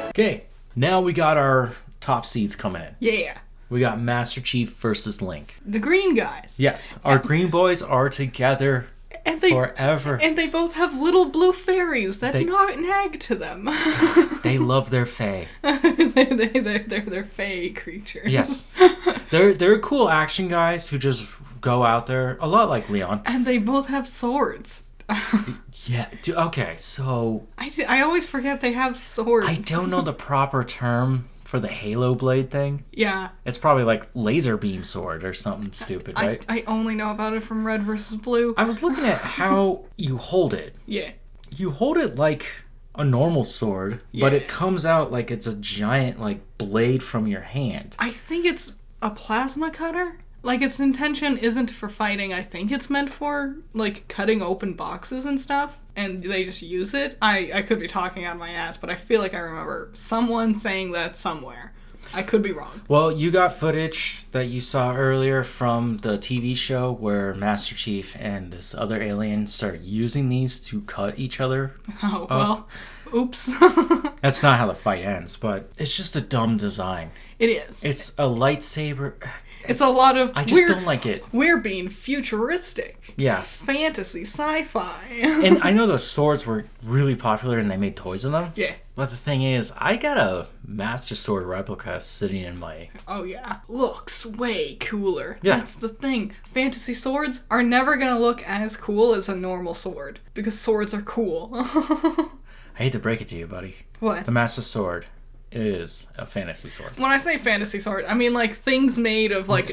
Okay, now we got our top seeds coming in. Yeah. We got Master Chief versus Link. The green guys. Yes, our green boys are together forever. And they both have little blue fairies that nag to them. They love their fae. They're fae creatures. Yes. They're cool action guys who just go out there, a lot like Leon. And they both have swords. Yeah. Okay, so... I always forget they have swords. I don't know the proper term for the Halo blade thing. Yeah. It's probably like laser beam sword or something stupid, right? I only know about it from Red versus Blue. I was looking at how you hold it. Yeah. You hold it like a normal sword, but it comes out like it's a giant like blade from your hand. I think it's a plasma cutter. Like, its intention isn't for fighting. I think it's meant for, like, cutting open boxes and stuff, and they just use it. I could be talking out of my ass, but I feel like I remember someone saying that somewhere. I could be wrong. Well, you got footage that you saw earlier from the TV show where Master Chief and this other alien start using these to cut each other. Oh, well, oops. That's not how the fight ends, but it's just a dumb design. It is. It's a lightsaber... It's a lot of... I just don't like it. We're being futuristic. Yeah. Fantasy, sci-fi. And I know the swords were really popular and they made toys of them. Yeah. But the thing is, I got a Master Sword replica sitting in my... Oh, yeah. Looks way cooler. Yeah. That's the thing. Fantasy swords are never going to look as cool as a normal sword. Because swords are cool. I hate to break it to you, buddy. What? The Master Sword is a fantasy sword. When I say fantasy sword, I mean like things made of like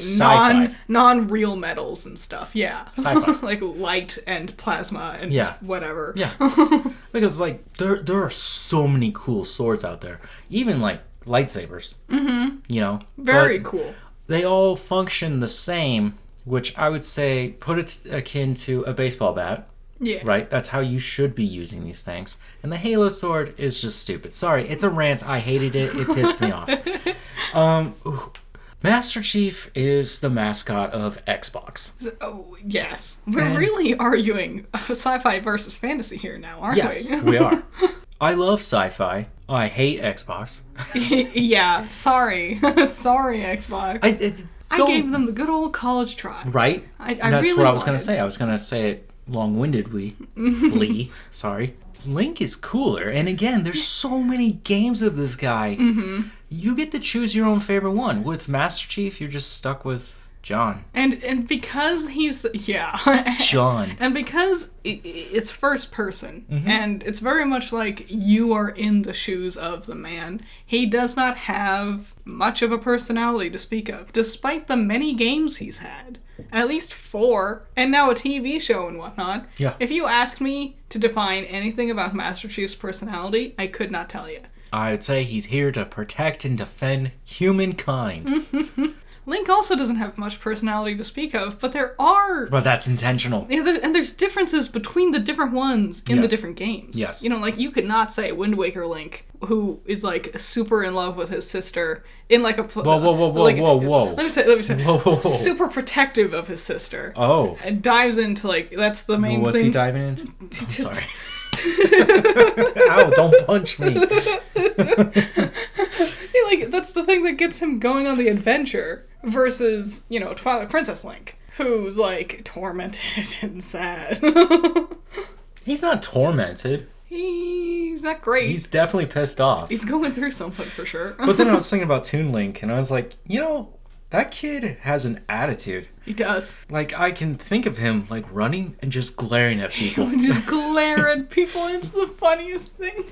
non-real metals and stuff. Yeah. Sci-fi. Like light and plasma and whatever. Yeah. Because like there are so many cool swords out there. Even like lightsabers. Mm-hmm. You know. Very cool. They all function the same, which I would say put it akin to a baseball bat. Yeah. Right? That's how you should be using these things. And the Halo sword is just stupid. Sorry, it's a rant. I hated it. It pissed me off. Master Chief is the mascot of Xbox. Oh, yes. We're really arguing sci-fi versus fantasy here now, aren't we? Yes, we are. I love sci-fi. I hate Xbox. Yeah, sorry. Sorry, Xbox. I gave them the good old college try. Right? That's really what I was going to say. I was going to say it long-windedly. Sorry. Link is cooler. And again, there's so many games of this guy. Mm-hmm. You get to choose your own favorite one. With Master Chief, you're just stuck with John. And because he's... Yeah. John. And because it's first person, and it's very much like you are in the shoes of the man, he does not have much of a personality to speak of, despite the many games he's had. At least 4, and now a TV show and whatnot. Yeah. If you asked me to define anything about Master Chief's personality, I could not tell you. I'd say he's here to protect and defend humankind. Link also doesn't have much personality to speak of, but there are... But that's intentional. And there's differences between the different ones in the different games. Yes. You know, like, you could not say Wind Waker Link, who is, like, super in love with his sister, in, like, a... Whoa. Let me say. Whoa. Super protective of his sister. Oh. And dives into, like, that's the main thing. What's he diving into? I'm sorry. Ow, don't punch me. Like, that's the thing that gets him going on the adventure versus, you know, Twilight Princess Link, who's, like, tormented and sad. He's not tormented. He's not great. He's definitely pissed off. He's going through something for sure. But then I was thinking about Toon Link, and I was like, that kid has an attitude. He does. Like, I can think of him, like, running and just glaring at people. Just glare at people. It's the funniest thing.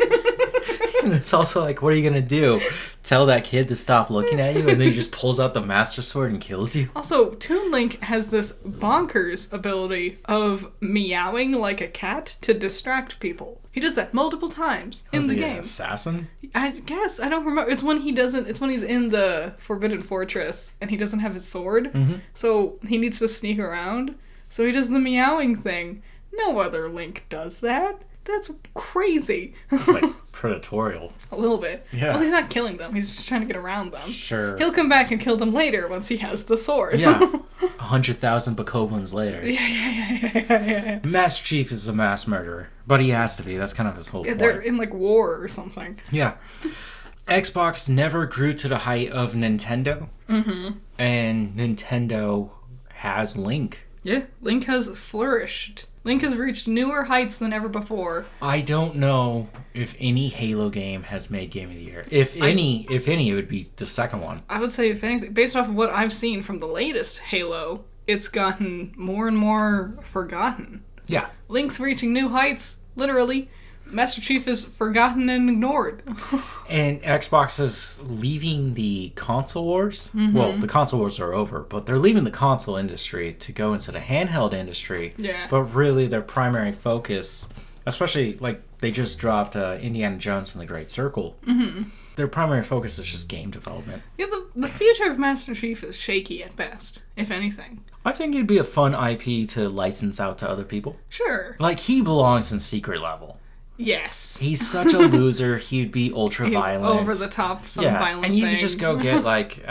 And it's also like, what are you going to do? Tell that kid to stop looking at you, and then he just pulls out the Master Sword and kills you? Also, Toon Link has this bonkers ability of meowing like a cat to distract people. He does that multiple times in the game. An assassin? I guess. I don't remember. It's when he's in the Forbidden Fortress and he doesn't have his sword. Mm-hmm. So he needs to sneak around. So he does the meowing thing. No other Link does that. That's crazy. It's like predatorial. A little bit. Yeah. Well, he's not killing them. He's just trying to get around them. Sure. He'll come back and kill them later once he has the sword. Yeah. 100,000 Bokoblins later. Yeah. Master Chief is a mass murderer. But he has to be. That's kind of his whole point. They're in, like, war or something. Yeah. Xbox never grew to the height of Nintendo. Mm-hmm. And Nintendo has Link. Yeah. Link has flourished. Link has reached newer heights than ever before. I don't know if any Halo game has made Game of the Year. If any, it would be the second one. I would say, if anything, based off of what I've seen from the latest Halo, it's gotten more and more forgotten. Yeah. Link's reaching new heights, literally. Master Chief is forgotten and ignored. And Xbox is leaving the console wars. Mm-hmm. Well, the console wars are over, but they're leaving the console industry to go into the handheld industry. Yeah. But really, their primary focus, especially like they just dropped Indiana Jones and the Great Circle. Mm-hmm. Their primary focus is just game development. Yeah, the future of Master Chief is shaky at best, if anything. I think it'd be a fun IP to license out to other people. Sure. Like, he belongs in Secret Level. Yes. He's such a loser. He'd be ultra violent. Over the top, violent and you thing. could just go get, like,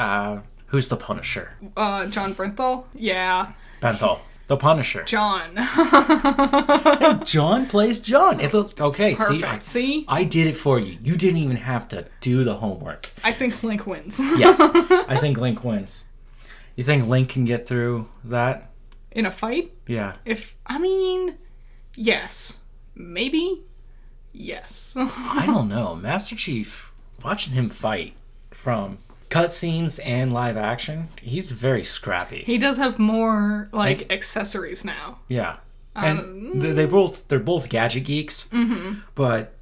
who's the Punisher? John Bernthal? Yeah. Bernthal. The Punisher. John. Hey, John plays John. Okay, perfect. See? I did it for you. You didn't even have to do the homework. I think Link wins. Yes, I think Link wins. You think Link can get through that? In a fight? Yeah. Yes. Maybe? Yes. I don't know. Master Chief, watching him fight from cutscenes and live action, he's very scrappy. He does have more, like accessories now. Yeah. And they're both gadget geeks, mm-hmm. But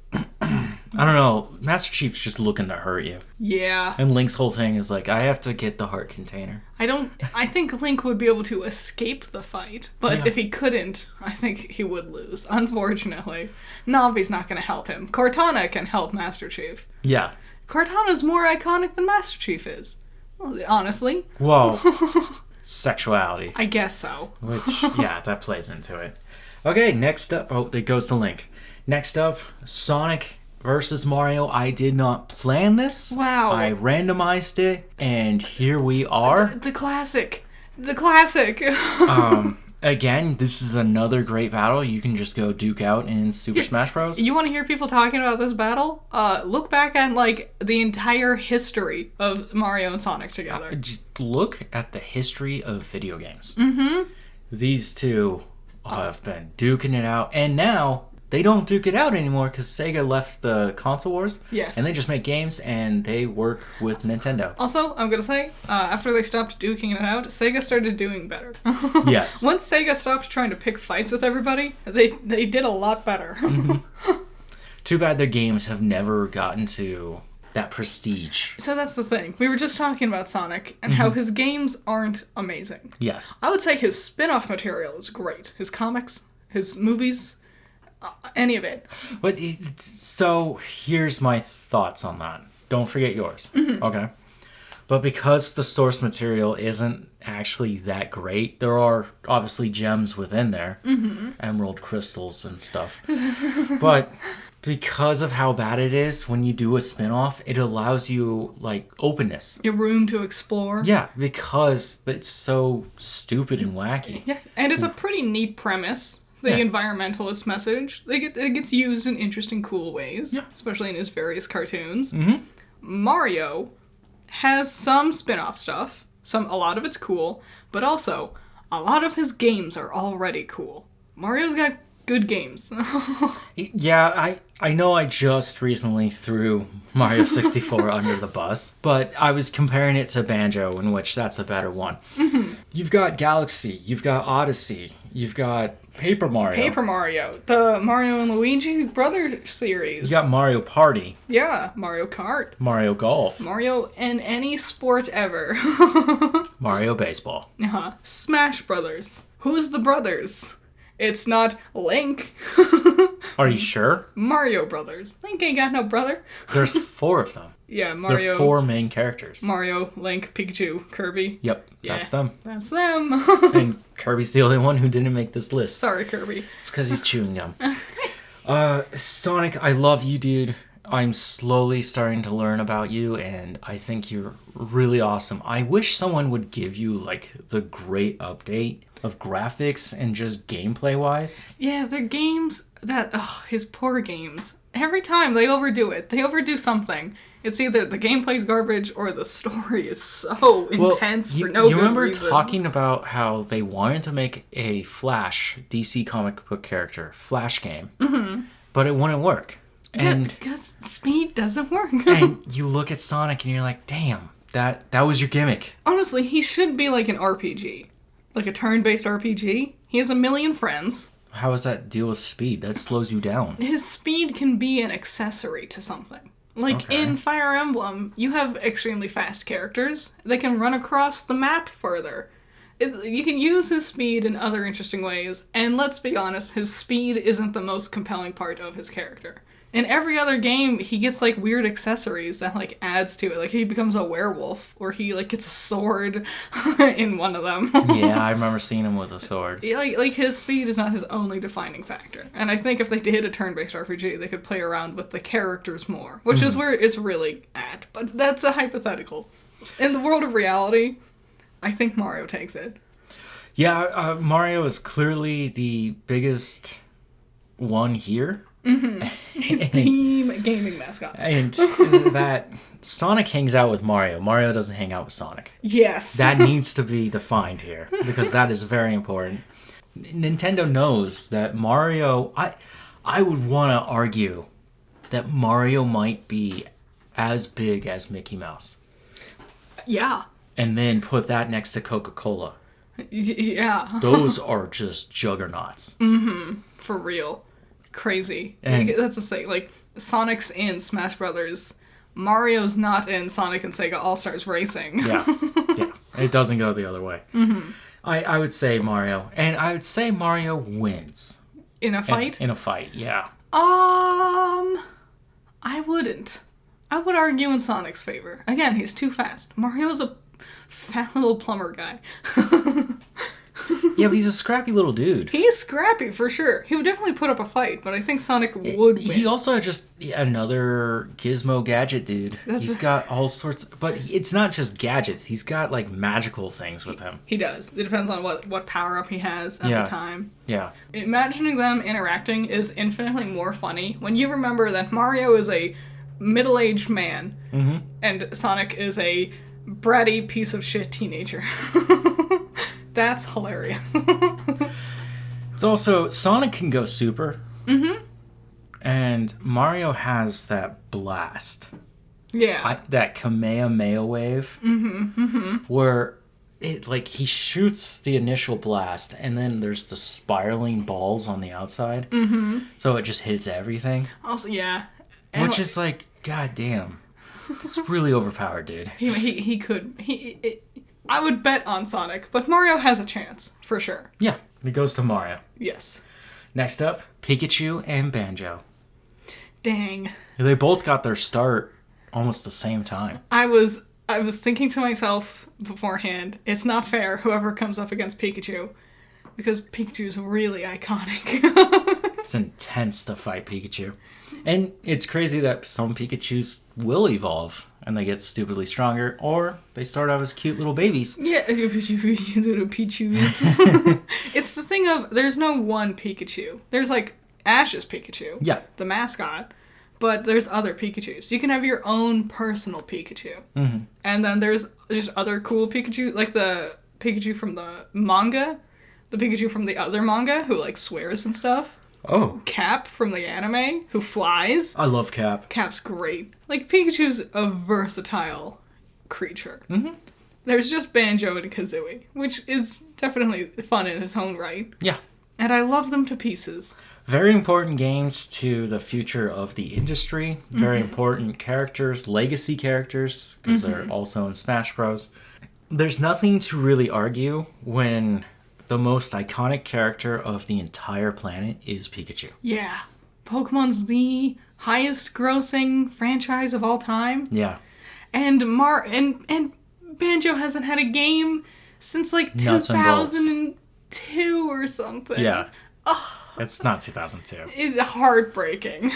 I don't know. Master Chief's just looking to hurt you. Yeah. And Link's whole thing is like, I have to get the heart container. I think Link would be able to escape the fight, but if he couldn't, I think he would lose, unfortunately. Navi's not going to help him. Cortana can help Master Chief. Yeah. Cortana's more iconic than Master Chief is. Well, honestly. Whoa. Sexuality. I guess so. Which, yeah, that plays into it. Okay, next up. Oh, it goes to Link. Next up, Sonic versus Mario. I did not plan this. Wow. I randomized it, and here we are. The classic. The classic. Again, this is another great battle. You can just go duke out in Super Smash Bros. You want to hear people talking about this battle? Look back at, like, the entire history of Mario and Sonic together. Just look at the history of video games. Mm-hmm. These two have been duking it out, and now they don't duke it out anymore because Sega left the console wars. Yes. And they just make games and they work with Nintendo. Also, I'm going to say, after they stopped duking it out, Sega started doing better. Yes. Once Sega stopped trying to pick fights with everybody, they did a lot better. Mm-hmm. Too bad their games have never gotten to that prestige. So that's the thing. We were just talking about Sonic and how his games aren't amazing. Yes. I would say his spin-off material is great. His comics, his movies, any of it. But so here's my thoughts on that. Don't forget yours. Mm-hmm. Okay. But because the source material isn't actually that great, there are obviously gems within there, emerald crystals and stuff. But because of how bad it is, when you do a spin-off, it allows you, like, openness. Your room to explore. Yeah, because it's so stupid and wacky. Yeah, and it's a pretty neat premise. The environmentalist message. It gets used in interesting, cool ways, especially in his various cartoons. Mm-hmm. Mario has some spin-off stuff. A lot of it's cool, but also a lot of his games are already cool. Mario's got good games. Yeah, I know I just recently threw Mario 64 under the bus, but I was comparing it to Banjo, in which that's a better one. Mm-hmm. You've got Galaxy, you've got Odyssey, you've got Paper Mario. Paper Mario, the Mario and Luigi brother series. You got Mario Party. Yeah, Mario Kart. Mario Golf. Mario in any sport ever. Mario Baseball. Smash Brothers. Who's the brothers? It's not Link. Are you sure? Mario Brothers. Link ain't got no brother. There's 4 of them. Yeah, Mario. There are 4 main characters. Mario, Link, Pikachu, Kirby. Yep, that's them. That's them. And Kirby's the only one who didn't make this list. Sorry, Kirby. It's because he's chewing gum. Sonic, I love you, dude. I'm slowly starting to learn about you, and I think you're really awesome. I wish someone would give you, like, the great update of graphics and just gameplay-wise. Yeah, they're games that... Oh, his poor games. Every time they overdo it. They overdo something. It's either the gameplay's garbage or the story is so intense for no good reason. You remember talking about how they wanted to make a Flash DC comic book character, Flash game, but it wouldn't work. And because speed doesn't work. And you look at Sonic and you're like, damn, that was your gimmick. Honestly, he should be like an RPG. Like a turn-based RPG. He has a million friends. How does that deal with speed? That slows you down. His speed can be an accessory to something. Like in Fire Emblem, you have extremely fast characters. They can run across the map further. You can use his speed in other interesting ways. And let's be honest, his speed isn't the most compelling part of his character. In every other game, he gets, like, weird accessories that, like, adds to it. Like, he becomes a werewolf, or he, like, gets a sword in one of them. Yeah, I remember seeing him with a sword. Like, his speed is not his only defining factor. And I think if they did a turn-based RPG, they could play around with the characters more, which is where it's really at. But that's a hypothetical. In the world of reality, I think Mario takes it. Yeah, Mario is clearly the biggest one here. He's the gaming mascot. And that Sonic hangs out with Mario. Mario doesn't hang out with Sonic. Yes. That needs to be defined here, because that is very important. Nintendo knows that Mario... I would want to argue that Mario might be as big as Mickey Mouse. Yeah. And then put that next to Coca-Cola. Yeah. Those are just juggernauts. For real. Crazy. And that's the thing. Like, Sonic's in Smash Brothers. Mario's not in Sonic and Sega All-Stars Racing. Yeah. It doesn't go the other way. I would say Mario. And I would say Mario wins. In a fight? In a fight, yeah. I wouldn't. I would argue in Sonic's favor. Again, he's too fast. Mario's a fat little plumber guy. Yeah, but he's a scrappy little dude. He's scrappy, for sure. He would definitely put up a fight, but I think Sonic would win. He also just another gizmo gadget dude. He's got all sorts... But it's not just gadgets. He's got, like, magical things with him. He does. It depends on what power-up he has at the time. Yeah. Imagining them interacting is infinitely more funny when you remember that Mario is a middle-aged man, and Sonic is a bratty piece of shit teenager. That's hilarious. It's also, Sonic can go super. And Mario has that blast. Yeah. That Kamehameha wave. Where it, like, he shoots the initial blast, and then there's the spiraling balls on the outside. So it just hits everything. Also, yeah. Which is like, god damn. It's really overpowered, dude. He could. I would bet on Sonic, but Mario has a chance, for sure. Yeah, it goes to Mario. Yes. Next up, Pikachu and Banjo. Dang. They both got their start almost the same time. I was thinking to myself beforehand, it's not fair whoever comes up against Pikachu, because Pikachu's really iconic. It's intense to fight Pikachu. And it's crazy that some Pikachus will evolve and they get stupidly stronger, or they start out as cute little babies. Yeah, little Pichus. It's the thing of, there's no one Pikachu. There's, like, Ash's Pikachu. Yeah. The mascot. But there's other Pikachus. You can have your own personal Pikachu. And then there's just other cool Pikachu, like the Pikachu from the manga. The Pikachu from the other manga who, like, swears and stuff. Oh. Cap from the anime, who flies. I love Cap. Cap's great. Like, Pikachu's a versatile creature. Mm-hmm. There's just Banjo and Kazooie, which is definitely fun in its own right. Yeah. And I love them to pieces. Very important games to the future of the industry. Very important characters, legacy characters, because they're also in Smash Bros. There's nothing to really argue when the most iconic character of the entire planet is Pikachu. Yeah. Pokemon's the highest grossing franchise of all time. Yeah. And and Banjo hasn't had a game since like Nuts and bolts. 2002 or something. Yeah. It's not 2002. It's heartbreaking.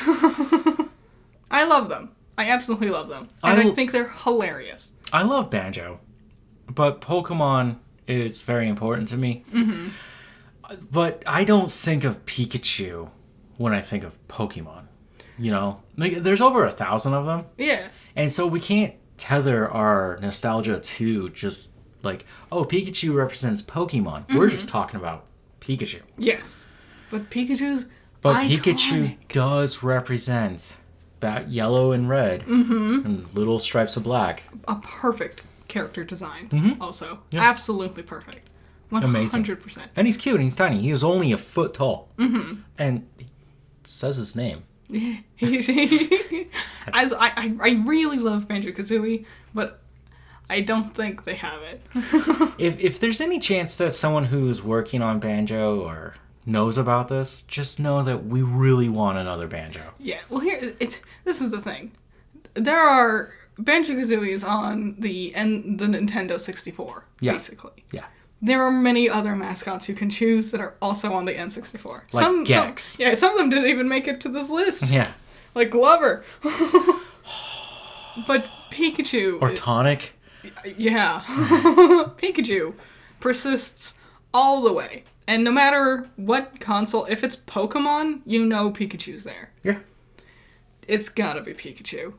I love them. I absolutely love them. And I think they're hilarious. I love Banjo, but Pokemon is very important to me. Mm-hmm. But I don't think of Pikachu when I think of Pokemon. You know? Like, there's over 1,000 of them. Yeah. And so we can't tether our nostalgia to just like, oh, Pikachu represents Pokemon. Mm-hmm. We're just talking about Pikachu. Yes. But Pikachu's Pikachu does represent that yellow and red and little stripes of black. A perfect character design, also. Yeah. Absolutely perfect. 100%. Amazing. And he's cute and he's tiny. He is only a foot tall. Mm-hmm. And he says his name. I really love Banjo-Kazooie, but I don't think they have it. If there's any chance that someone who's working on Banjo or knows about this, just know that we really want another Banjo. Yeah, well this is the thing. There are Banjo-Kazooies on the Nintendo 64, basically. Yeah. There are many other mascots you can choose that are also on the N64. Like Gex. Some of them didn't even make it to this list. Yeah. Like Glover. But Pikachu... Or Tonic. Yeah. Pikachu persists all the way. And no matter what console, if it's Pokemon, you know Pikachu's there. Yeah. It's gotta be Pikachu.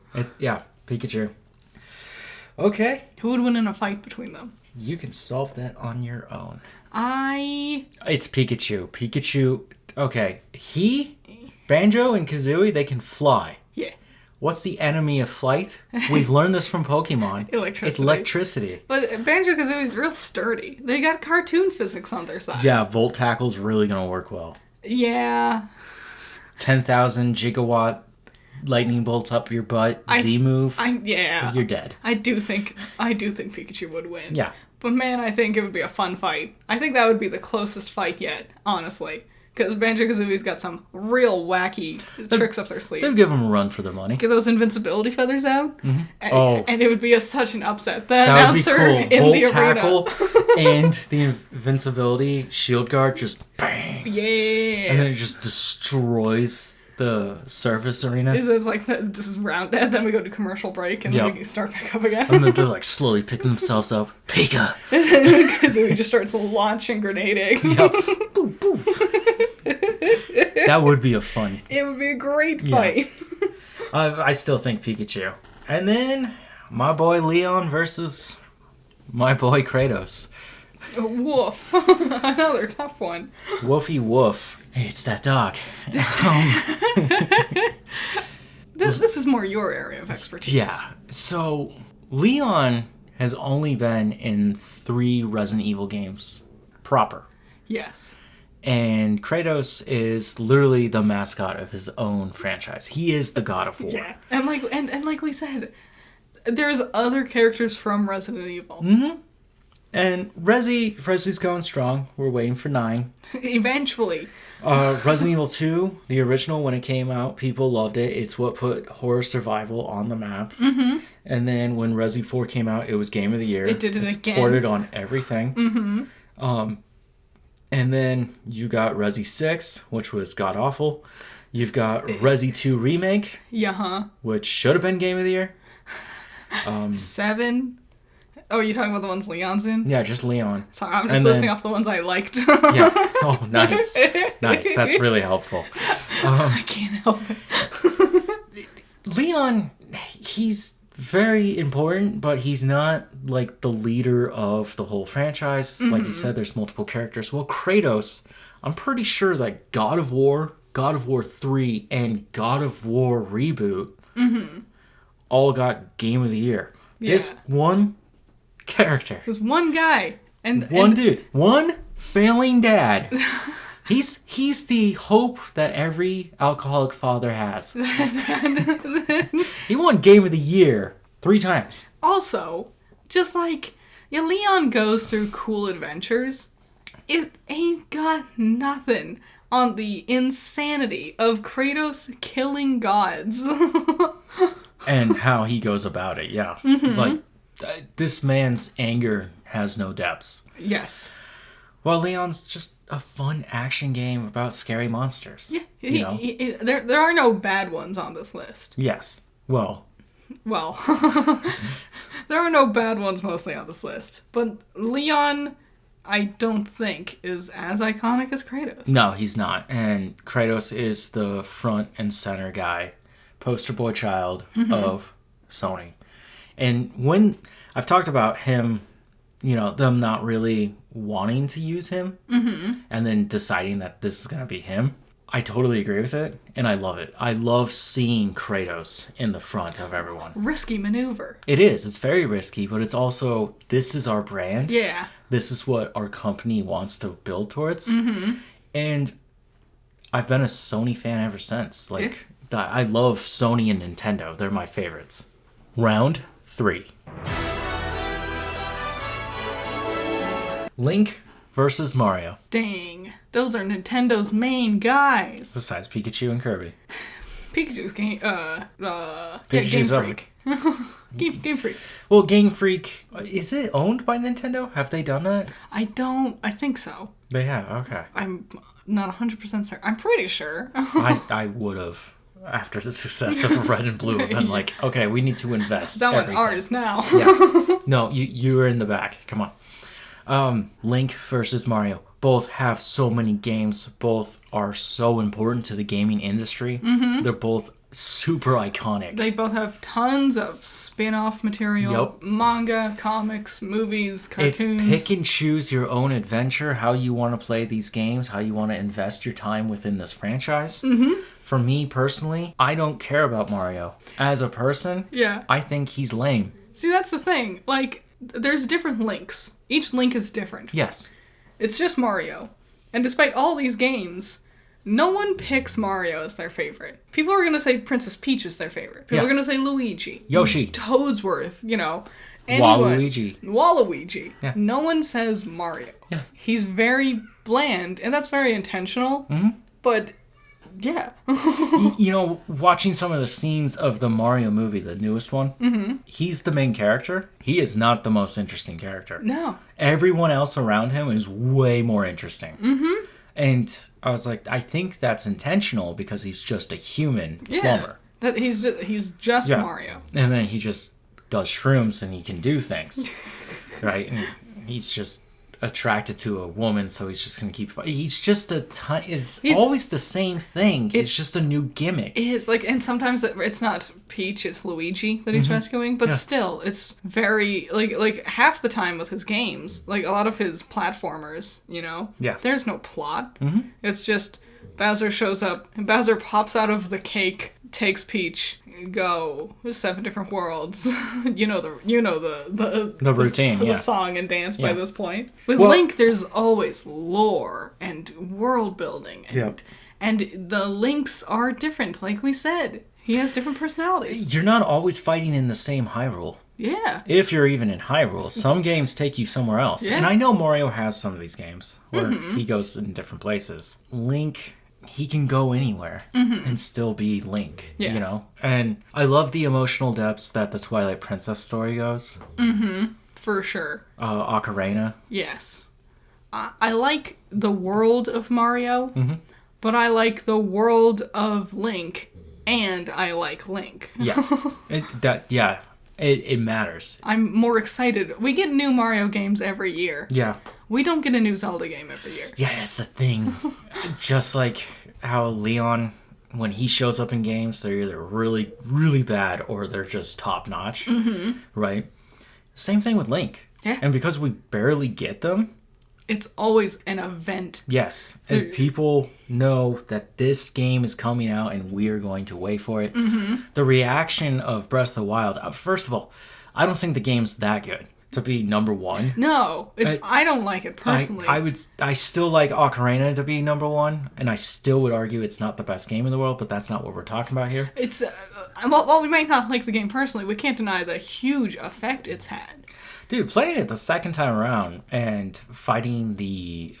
Pikachu. Okay. Who would win in a fight between them? You can solve that on your own. It's Pikachu. Pikachu, okay. Banjo and Kazooie, they can fly. Yeah. What's the enemy of flight? We've learned this from Pokemon. Electricity. It's electricity. But Banjo-Kazooie's real sturdy. They got cartoon physics on their side. Yeah, Volt Tackle's really going to work well. Yeah. 10,000 gigawatt lightning bolts up your butt. Z-move. Yeah. You're dead. I do think Pikachu would win. Yeah. But man, I think it would be a fun fight. I think that would be the closest fight yet, honestly. Because Banjo-Kazooie's got some real wacky tricks up their sleeve. They'd give them a run for their money. Get those invincibility feathers out. Mm-hmm. And it would be such an upset. The that announcer would be cool. in Volt the tackle arena. And the invincibility shield guard just bang. Yeah. And then it just destroys the surface arena. It's like this is round, and then we go to commercial break, and then we start back up again. And then they're like slowly picking themselves up. Pika! Because he just starts launching grenade eggs. Yep. Boof, boof. That would be a fun. It would be a great fight. I still think Pikachu. And then my boy Leon versus my boy Kratos. Woof. Another tough one. Woofy woof. Hey, it's that dog. This is more your area of expertise. Yeah. So, Leon has only been in 3 Resident Evil games proper. Yes. And Kratos is literally the mascot of his own franchise. He is the god of war. Yeah. And like we said, there's other characters from Resident Evil. Mm-hmm. And Resi's going strong. We're waiting for 9. Eventually. Resident Evil 2, the original, when it came out, people loved it. It's what put horror survival on the map. Mm-hmm. And then when Resi 4 came out, it was Game of the Year. It did it it's again. Ported on everything. Mm-hmm. And then you got Resi 6, which was god-awful. You've got Resi 2 Remake, which should have been Game of the Year. 7. Oh, are you talking about the ones Leon's in? Yeah, just Leon. Sorry, I'm just listing off the ones I liked. Yeah. Oh, nice. Nice. That's really helpful. I can't help it. Leon, he's very important, but he's not like the leader of the whole franchise. Mm-hmm. Like you said, there's multiple characters. Well, Kratos, I'm pretty sure that God of War, God of War 3 and God of War Reboot all got Game of the Year. Yeah. This one character. This one guy. One dude. One failing dad. He's the hope that every alcoholic father has. He won Game of the Year 3 times. Also, just like, yeah, Leon goes through cool adventures. It ain't got nothing on the insanity of Kratos killing gods. And how he goes about it, yeah. Like, this man's anger has no depths. Yes. Well, Leon's just a fun action game about scary monsters. Yeah, there are no bad ones on this list. Yes. Well, there are no bad ones mostly on this list. But Leon, I don't think, is as iconic as Kratos. no, he's not. And Kratos is the front and center guy, poster boy child of Sony. And when I've talked about him, them not really wanting to use him and then deciding that this is going to be him, I totally agree with it, and I love it. I love seeing Kratos in the front of everyone. Risky maneuver. It is. It's very risky, but it's also, this is our brand. Yeah. This is what our company wants to build towards. And I've been a Sony fan ever since. Like, I love Sony and Nintendo. They're my favorites. Round 3. Link versus Mario. Dang. Those are Nintendo's main guys. Besides Pikachu and Kirby. Pikachu's Game Pikachu's Freak. Game Freak. Well, Game Freak, is it owned by Nintendo? Have they done that? I think so. They have, okay. I'm not 100% certain. I'm pretty sure. I would have, after the success of Red and Blue, been like, okay, we need to invest That one's everything. ours now. Yeah. No, you were in the back. Come on. Link versus Mario. Both have so many games. Both are so important to the gaming industry. They're both super iconic. They both have tons of spin-off material. Yep. Manga, comics, movies, cartoons. It's pick and choose your own adventure, how you want to play these games, how you want to invest your time within this franchise. For me personally, I don't care about Mario. As a person, Yeah. I think he's lame. See, that's the thing. Like, there's different Links. Each Link is different. Yes. It's just Mario. And despite all these games, no one picks Mario as their favorite. People are going to say Princess Peach is their favorite. People are going to say Luigi. Yoshi. Toadsworth, anyone. Waluigi. Yeah. No one says Mario. Yeah. He's very bland, and that's very intentional. But, yeah. Watching some of the scenes of the Mario movie, the newest one, he's the main character. He is not the most interesting character. No. Everyone else around him is way more interesting. And I was like, I think that's intentional because he's just a human plumber. That he's just Mario. And then he just does shrooms and he can do things. Right? And he's just attracted to a woman, so he's just going to keep fighting. He's just it's always the same thing. It's just a new gimmick. It is, like, and sometimes it's not Peach, it's Luigi that he's rescuing, but still, it's very, like half the time with his games, like a lot of his platformers, there's no plot. It's just Bowser shows up, and Bowser pops out of the cake, takes Peach, go 7 different worlds. the routine, the song and dance by this point. With Link, there's always lore and world building, and the Links are different. Like we said, he has different personalities. You're not always fighting in the same Hyrule. Yeah. If you're even in Hyrule, some games take you somewhere else. Yeah. And I know Mario has some of these games where he goes in different places. Link, he can go anywhere and still be Link, And I love the emotional depths that the Twilight Princess story goes. For sure. Ocarina. Yes. I like the world of Mario, but I like the world of Link, and I like Link. It matters. I'm more excited. We get new Mario games every year. Yeah. We don't get a new Zelda game every year. Yeah, that's the thing. Just like how Leon, when he shows up in games, they're either really, really bad or they're just top-notch. Right? Same thing with Link. Yeah. And because we barely get them, It's always an event. Yes. And people know that this game is coming out and we're going to wait for it. The reaction of Breath of the Wild, first of all, I don't think the game's that good to be number one. No, I don't like it personally. I still like Ocarina to be number one, and I still would argue it's not the best game in the world, but that's not what we're talking about here. It's well, we might not like the game personally. We can't deny the huge effect it's had. Dude, playing it the second time around and fighting the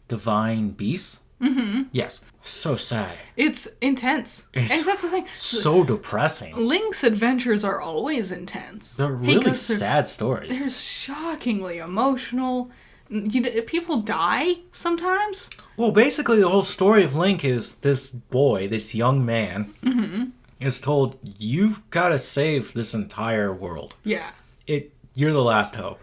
divine beasts. Yes, so sad. It's intense. And that's the thing. So depressing. Link's adventures are always intense. They're really sad stories. They're shockingly emotional. People die sometimes. Well, basically, the whole story of Link is this boy, this young man, is told, you've got to save this entire world. Yeah. You're the last hope.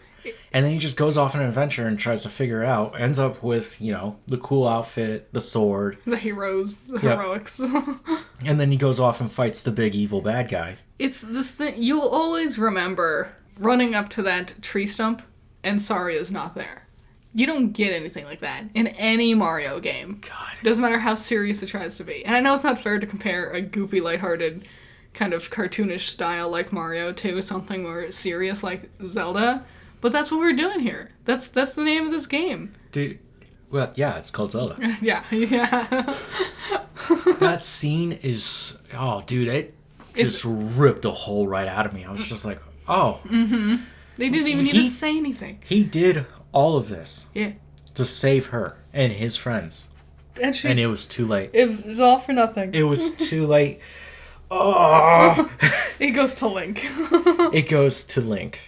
And then he just goes off on an adventure and tries to figure it out. Ends up with, the cool outfit, the sword. The heroes, the heroics. And then he goes off and fights the big evil bad guy. It's this thing, you'll always remember running up to that tree stump and Saria's not there. You don't get anything like that in any Mario game. God. Doesn't matter how serious it tries to be. And I know it's not fair to compare a goofy, lighthearted, kind of cartoonish style like Mario to something more serious like Zelda. But that's what we're doing here. That's the name of this game. Dude, well, yeah, it's called Zelda. Yeah. That scene is, it just ripped a hole right out of me. I was just like, oh. Mm-hmm. They didn't even need to say anything. He did all of this. Yeah. To save her and his friends. And it was too late. It was all for nothing. It was too late. Oh. It goes to Link. It goes to Link.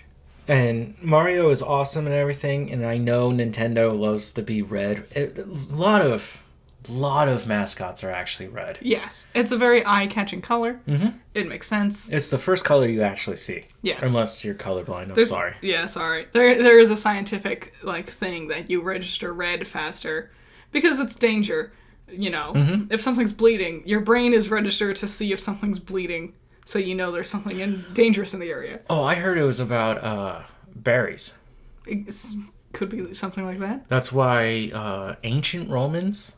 And Mario is awesome and everything, and I know Nintendo loves to be red. A lot of mascots are actually red. Yes. It's a very eye-catching color. Mm-hmm. It makes sense. It's the first color you actually see. Yes. Unless you're colorblind. I'm sorry. Yeah, sorry. There is a scientific thing that you register red faster because it's danger. If something's bleeding, your brain is registered to see if something's bleeding. So there's something dangerous in the area. Oh, I heard it was about berries. It could be something like that. That's why ancient Romans,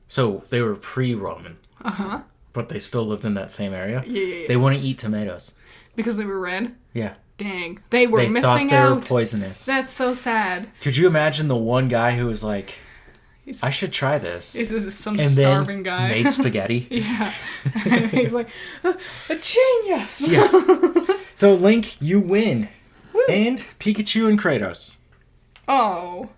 so they were pre-Roman. Uh-huh. But they still lived in that same area. Yeah. They wouldn't eat tomatoes. Because they were red? Yeah. Dang. They were missing out. They thought they were poisonous. That's so sad. Could you imagine the one guy who was like, I should try this. This is some and starving then guy. Made spaghetti. Yeah. And he's like, a genius. Yeah. So Link, you win. Woo. And Pikachu and Kratos. Oh.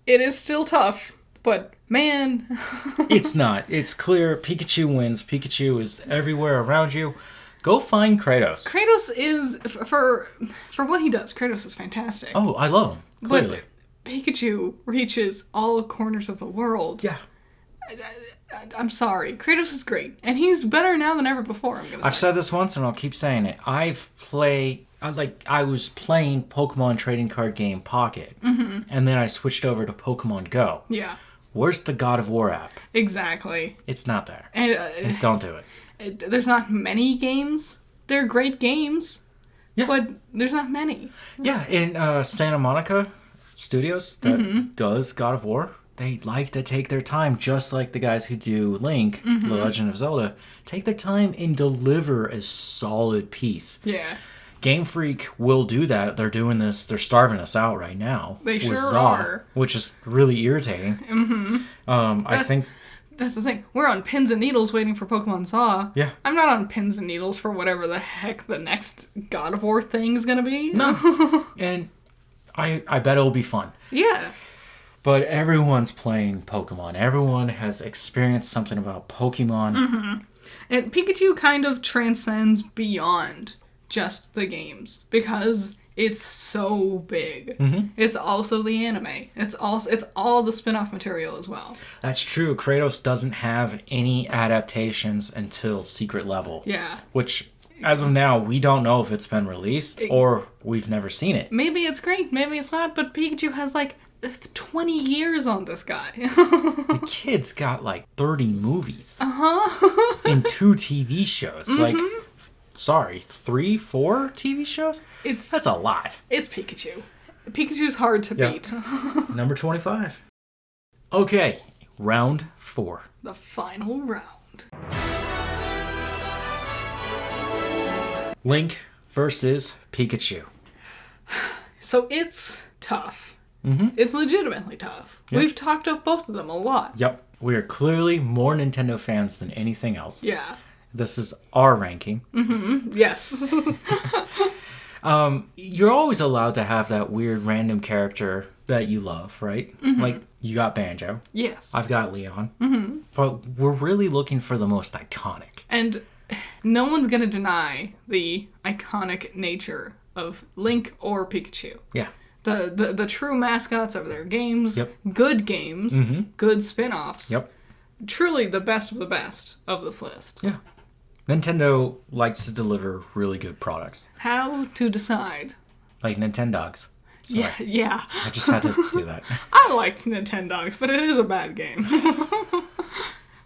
It is still tough, but man. It's not. It's clear Pikachu wins. Pikachu is everywhere around you. Go find Kratos. Kratos is, for what he does, Kratos is fantastic. Oh, I love him. Clearly. But Pikachu reaches all corners of the world. Yeah. I'm sorry. Kratos is great. And he's better now than ever before, I've said this once and I'll keep saying it. I was playing Pokemon trading card game Pocket. Mm-hmm. And then I switched over to Pokemon Go. Yeah. Where's the God of War app? Exactly. It's not there. And don't do it. There's not many games. They're great games. Yeah. But there's not many. Yeah, in Santa Monica Studios that does God of War, they like to take their time, just like the guys who do Link, The Legend of Zelda, take their time and deliver a solid piece. Yeah. Game Freak will do that. They're doing this. They're starving us out right now. They sure Zaw, are. Which is really irritating. I think... That's the thing. We're on pins and needles waiting for Pokemon Zaw. Yeah. I'm not on pins and needles for whatever the heck the next God of War thing's gonna be. No. And I bet it'll be fun. Yeah. But everyone's playing Pokemon. Everyone has experienced something about Pokemon. Mm-hmm. And Pikachu kind of transcends beyond just the games because it's so big. Mm-hmm. It's also the anime. It's all the spin-off material as well. That's true. Kratos doesn't have any adaptations until Secret Level. Yeah. Which, as of now, we don't know if it's been released or we've never seen it. Maybe it's great, maybe it's not, but Pikachu has 20 years on this guy. The kid's got 30 movies. Uh-huh. And 2 TV shows. 3, 4 TV shows? That's a lot. It's Pikachu. Pikachu's hard to beat. Number 25. Okay, round 4. The final round. Link versus Pikachu. So it's tough. Mm-hmm. It's legitimately tough. Yep. We've talked up both of them a lot. Yep. We are clearly more Nintendo fans than anything else. Yeah. This is our ranking. Mm-hmm. Yes. You're always allowed to have that weird random character that you love, right? Mm-hmm. Like, you got Banjo. Yes. I've got Leon. Mm-hmm. But we're really looking for the most iconic. And no one's going to deny the iconic nature of Link or Pikachu. Yeah. The true mascots of their games, Yep. good games, good spin-offs. Yep. Truly the best of the best of this list. Yeah. Nintendo likes to deliver really good products. How to decide? Like Nintendogs. Sorry. Yeah. I just had to do that. I liked Nintendogs, but it is a bad game.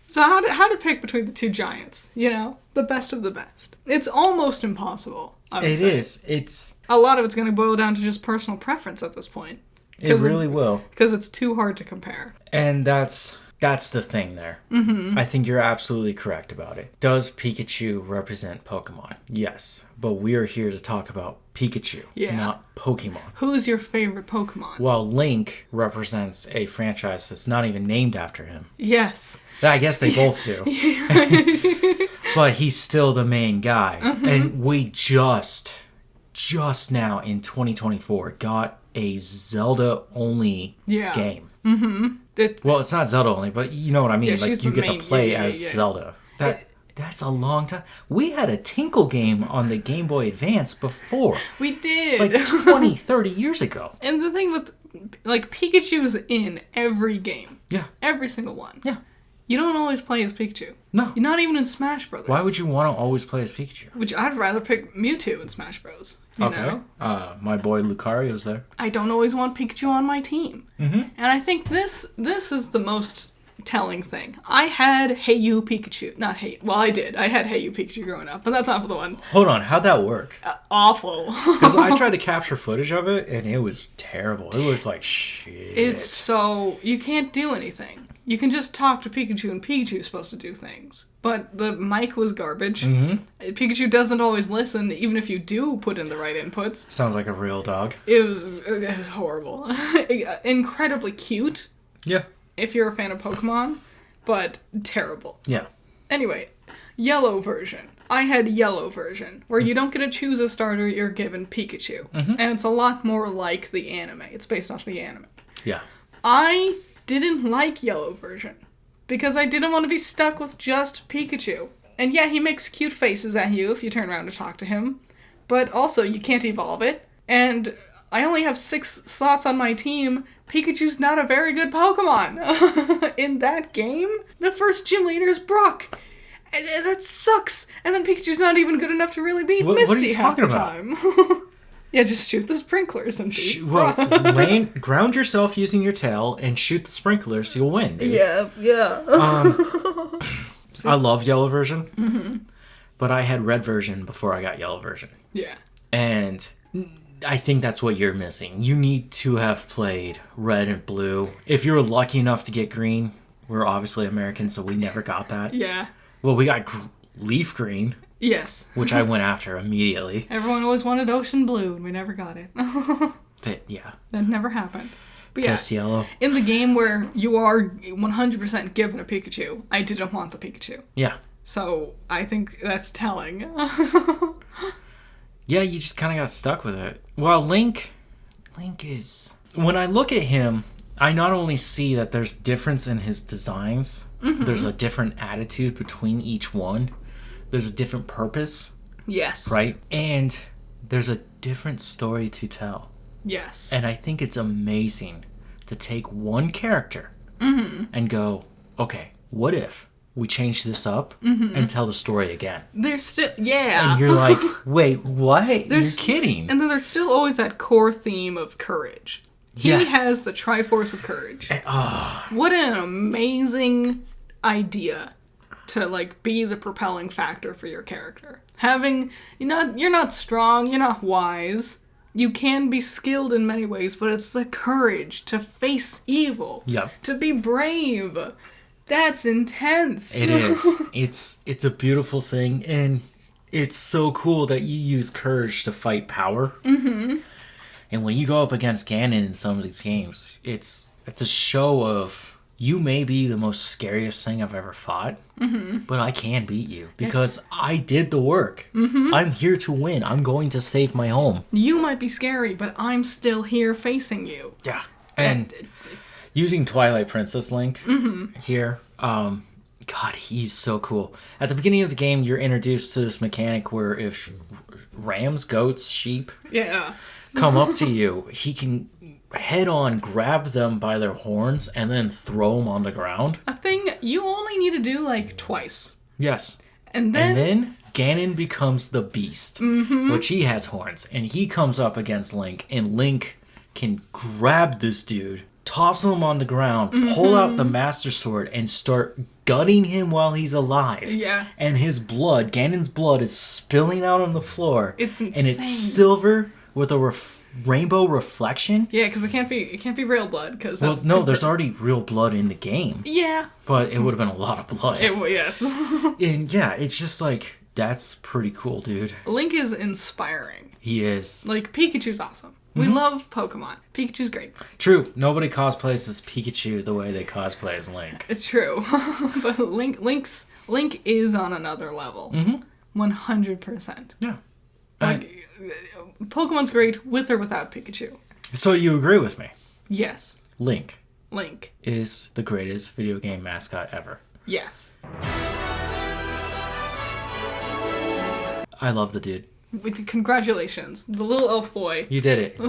So how to pick between the two giants? You know, the best of the best. It's almost impossible. I would It say. is. It's. A lot of it's going to boil down to just personal preference at this point. It really will. Because it's too hard to compare. And that's the thing there. Mm-hmm. I think you're absolutely correct about it. Does Pikachu represent Pokemon? Yes. But we are here to talk about Pikachu, not Pokemon. Who's your favorite Pokemon? While Link represents a franchise that's not even named after him. Yes. I guess they both do. But he's still the main guy. Mm-hmm. And we just now in 2024 got a Zelda-only game. Mm-hmm. Well, it's not Zelda only, but you know what I mean. Like, you get to play as Zelda. That's a long time. We had a Tinkle game on the Game Boy Advance before. We did. Like 20, 30 years ago. And the thing with, like, Pikachu's in every game. Yeah. Every single one. Yeah. You don't always play as Pikachu. No. You're not even in Smash Brothers. Why would you want to always play as Pikachu? Which I'd rather pick Mewtwo in Smash Bros. You know? My boy Lucario's there. I don't always want Pikachu on my team. Mm-hmm. And I think this is the most telling thing. I had Hey You Pikachu. Not Hey... Well, I did. I had Hey You Pikachu growing up, but that's not the one. Hold on. How'd that work? Awful. Because I tried to capture footage of it, and it was terrible. It looked like shit. It's so... You can't do anything. You can just talk to Pikachu, and Pikachu's supposed to do things. But the mic was garbage. Mm-hmm. Pikachu doesn't always listen, even if you do put in the right inputs. Sounds like a real dog. It was horrible. Incredibly cute. Yeah. If you're a fan of Pokemon, but terrible. Yeah. Anyway, yellow version. I had yellow version, where you don't get to choose a starter, you're given Pikachu. Mm-hmm. And it's a lot more like the anime. It's based off the anime. Yeah. I didn't like yellow version, because I didn't want to be stuck with just Pikachu. And yeah, he makes cute faces at you if you turn around to talk to him, but also you can't evolve it, and I only have 6 slots on my team. Pikachu's not a very good Pokemon. In that game, the first gym leader is Brock. And that sucks. And then Pikachu's not even good enough to really beat Misty half the time. Yeah, just shoot the sprinklers and beat Brock. Ground yourself using your tail and shoot the sprinklers, you'll win, dude. Yeah. I love yellow version, but I had red version before I got yellow version. Yeah. And I think that's what you're missing. You need to have played red and blue. If you were lucky enough to get green, we're obviously American, so we never got that. Yeah. Well, we got leaf green. Yes. Which I went after immediately. Everyone always wanted ocean blue, and we never got it. That never happened. But Piss yellow. In the game where you are 100% given a Pikachu, I didn't want the Pikachu. Yeah. So I think that's telling. Yeah, you just kind of got stuck with it. Well, Link is... When I look at him, I not only see that there's difference in his designs, there's a different attitude between each one, there's a different purpose. Yes. Right? And there's a different story to tell. Yes. And I think it's amazing to take one character and go, okay, what if we change this up and tell the story again? There's still, yeah. And you're like, wait, what? You're kidding. And then there's still always that core theme of courage. He has the Triforce of Courage. What an amazing idea to, like, be the propelling factor for your character. You're not strong, you're not wise, You can be skilled in many ways, but it's the courage to face evil. Yep. To be brave. That's intense. It is. It's a beautiful thing, and it's so cool that you use courage to fight power. Mm-hmm. And when you go up against Ganon in some of these games, it's a show of you may be the most scariest thing I've ever fought, but I can beat you because I did the work. Mm-hmm. I'm here to win. I'm going to save my home. You might be scary, but I'm still here facing you. Yeah. And using Twilight Princess Link here, God, he's so cool. At the beginning of the game, you're introduced to this mechanic where if rams, goats, sheep come up to you, he can head on grab them by their horns and then throw them on the ground. A thing you only need to do like twice. Yes. And then Ganon becomes the beast, which he has horns, and he comes up against Link, and Link can grab this dude, toss him on the ground, pull out the Master Sword, and start gutting him while he's alive. Yeah. And his blood, Ganon's blood, is spilling out on the floor. It's insane. And it's silver with a rainbow reflection. Yeah, because it can't be real blood. There's already real blood in the game. Yeah. But it would have been a lot of blood. Yes. And yeah, it's just like, that's pretty cool, dude. Link is inspiring. He is. Like, Pikachu's awesome. We love Pokemon. Pikachu's great. True. Nobody cosplays as Pikachu the way they cosplay as Link. It's true. But Link is on another level. 100%. Yeah. Like, Pokemon's great with or without Pikachu. So you agree with me? Yes. Link is the greatest video game mascot ever. Yes. I love the dude. Congratulations. The little elf boy. You did it.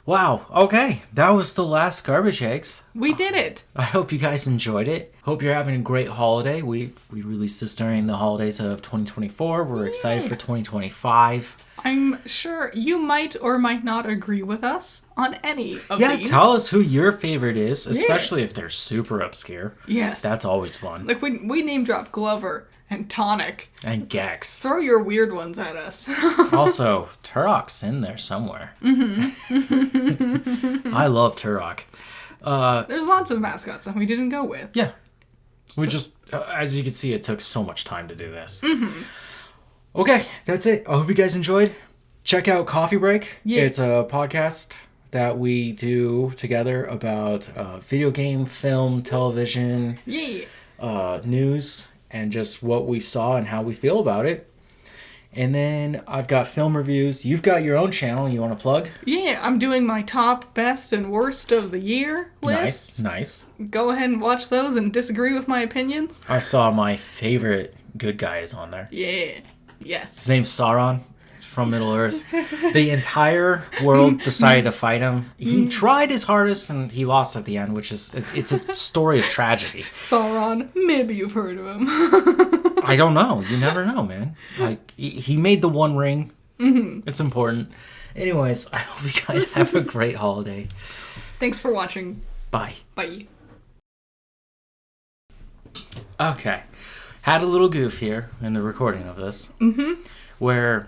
Wow. Okay. That was the last Garbage Eggs. We did it. I hope you guys enjoyed it. Hope you're having a great holiday. We released this during the holidays of 2024. We're excited for 2025. I'm sure you might or might not agree with us on any of these. Yeah, tell us who your favorite is, especially if they're super obscure. Yes. That's always fun. Like, we name drop Glover and Tonic. And Gex. Throw your weird ones at us. Also, Turok's in there somewhere. I love Turok. There's lots of mascots that we didn't go with. Yeah. We just, as you can see, it took so much time to do this. Okay, that's it. I hope you guys enjoyed. Check out Coffee Break. Yeah. It's a podcast that we do together about video game, film, television, news, and just what we saw and how we feel about it. And then I've got film reviews. You've got your own channel you want to plug? Yeah, I'm doing my top, best, and worst of the year list. Nice. Go ahead and watch those and disagree with my opinions. I saw my favorite good guy is on there. Yeah. Yes. His name's Sauron from Middle-earth. The entire world decided to fight him. He tried his hardest and he lost at the end, which is, it's a story of tragedy. Sauron, maybe you've heard of him. I don't know. You never know, man. Like, he made the One Ring. It's important. Anyways, I hope you guys have a great holiday. Thanks for watching. Bye. Bye. Okay. Had a little goof here in the recording of this. Where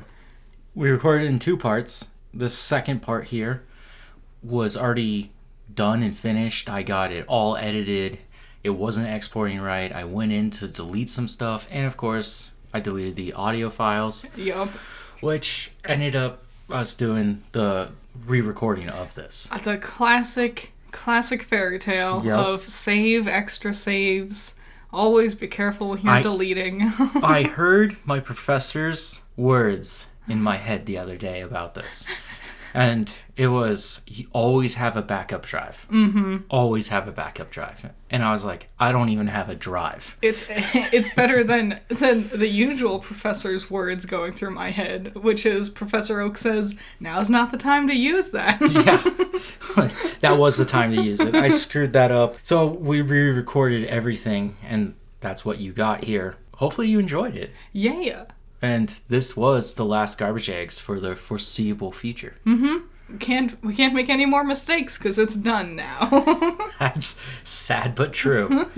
we recorded in two parts. The second part here was already done and finished. I got it all edited. It wasn't exporting right. I went in to delete some stuff. And of course, I deleted the audio files. Yup. Which ended up us doing the re-recording of this. The classic fairy tale of save, extra saves. Always be careful when you're deleting. I heard my professor's words in my head the other day about this. And it was, you always have a backup drive. Always have a backup drive. And I was like, I don't even have a drive. It's better than the usual professor's words going through my head, which is Professor Oak says, now's not the time to use that. Yeah. That was the time to use it. I screwed that up. So we re-recorded everything, and that's what you got here. Hopefully you enjoyed it. Yeah. And this was the last Garbage Eggs for the foreseeable future. We can't make any more mistakes because it's done now. That's sad but true.